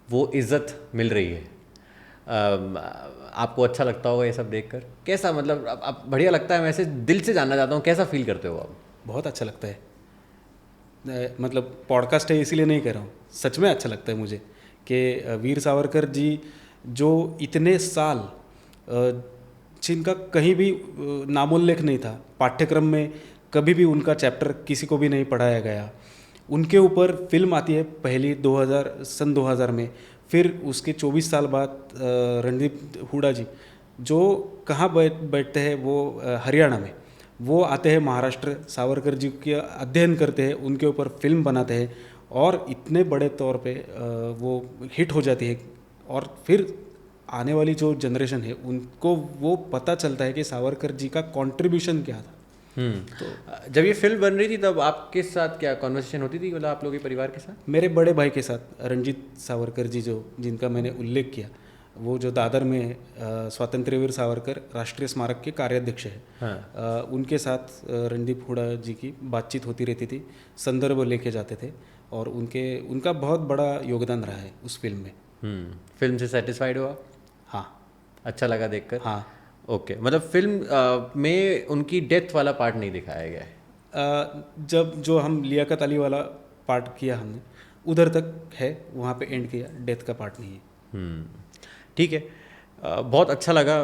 वो इज्जत मिल रही है। आपको अच्छा लगता होगा ये सब देखकर, कैसा, मतलब अब बढ़िया लगता है। मैं ऐसे दिल से जानना चाहता हूँ कैसा फील करते हो आप? बहुत अच्छा लगता है, मतलब पॉडकास्ट है इसीलिए नहीं कह रहा हूँ, सच में अच्छा लगता है मुझे कि वीर सावरकर जी जो इतने साल जिनका कहीं भी नामोल्लेख नहीं था, पाठ्यक्रम में कभी भी उनका चैप्टर किसी को भी नहीं पढ़ाया गया, उनके ऊपर फिल्म आती है पहली सन 2000 में, फिर उसके 24 साल बाद रणदीप हुडा जी जो कहाँ बैठते हैं, वो हरियाणा में, वो आते हैं महाराष्ट्र, सावरकर जी के अध्ययन करते हैं, उनके ऊपर फिल्म बनाते हैं और इतने बड़े तौर पे वो हिट हो जाती है। और फिर आने वाली जो जनरेशन है उनको वो पता चलता है कि सावरकर जी का कंट्रीब्यूशन क्या था। तो जब ये फिल्म बन रही थी तब आपके साथ क्या कॉन्वर्सेशन होती थी, मतलब आप लोगों के परिवार के साथ? मेरे बड़े भाई के साथ, रणजीत सावरकर जी जो जिनका मैंने उल्लेख किया, वो जो दादर में स्वातंत्र्यवीर सावरकर राष्ट्रीय स्मारक के कार्याध्यक्ष है, हाँ। उनके साथ रणदीप हुडा जी की बातचीत होती रहती थी, संदर्भ लेके जाते थे और उनका बहुत बड़ा योगदान रहा है उस फिल्म में। फिल्म से सेटिस्फाइड हो आप? हाँ, अच्छा लगा देखकर? हाँ। ओके, मतलब फिल्म में उनकी डेथ वाला पार्ट नहीं दिखाया गया है? जब जो हम लियाकत अली वाला पार्ट किया हमने उधर तक है, वहाँ पे एंड किया, डेथ का पार्ट नहीं है। ठीक है। बहुत अच्छा लगा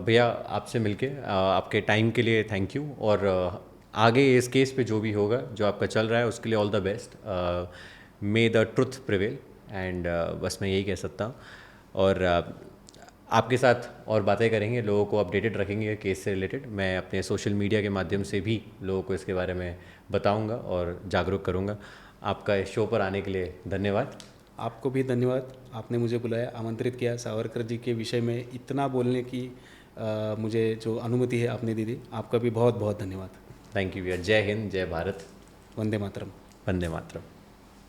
भैया आपसे मिलके, आपके टाइम के लिए थैंक यू। और आगे इस केस पे जो भी होगा, जो आपका चल रहा है, उसके लिए all the best. May the truth prevail and बस मैं यही कह सकता हूँ। और आपके साथ और बातें करेंगे, लोगों को अपडेटेड रखेंगे केस से रिलेटेड। मैं अपने सोशल मीडिया के माध्यम से भी लोगों को इसके बारे में बताऊंगा और जागरूक करूंगा। आपका इस शो पर आने के लिए धन्यवाद। आपको भी धन्यवाद, आपने मुझे बुलाया, आमंत्रित किया, सावरकर जी के विषय में इतना बोलने की मुझे जो अनुमति है आपने दी थी, आपका भी बहुत बहुत धन्यवाद। थैंक यू भैया। जय हिंद, जय भारत, वंदे मातरम। वंदे मातरम।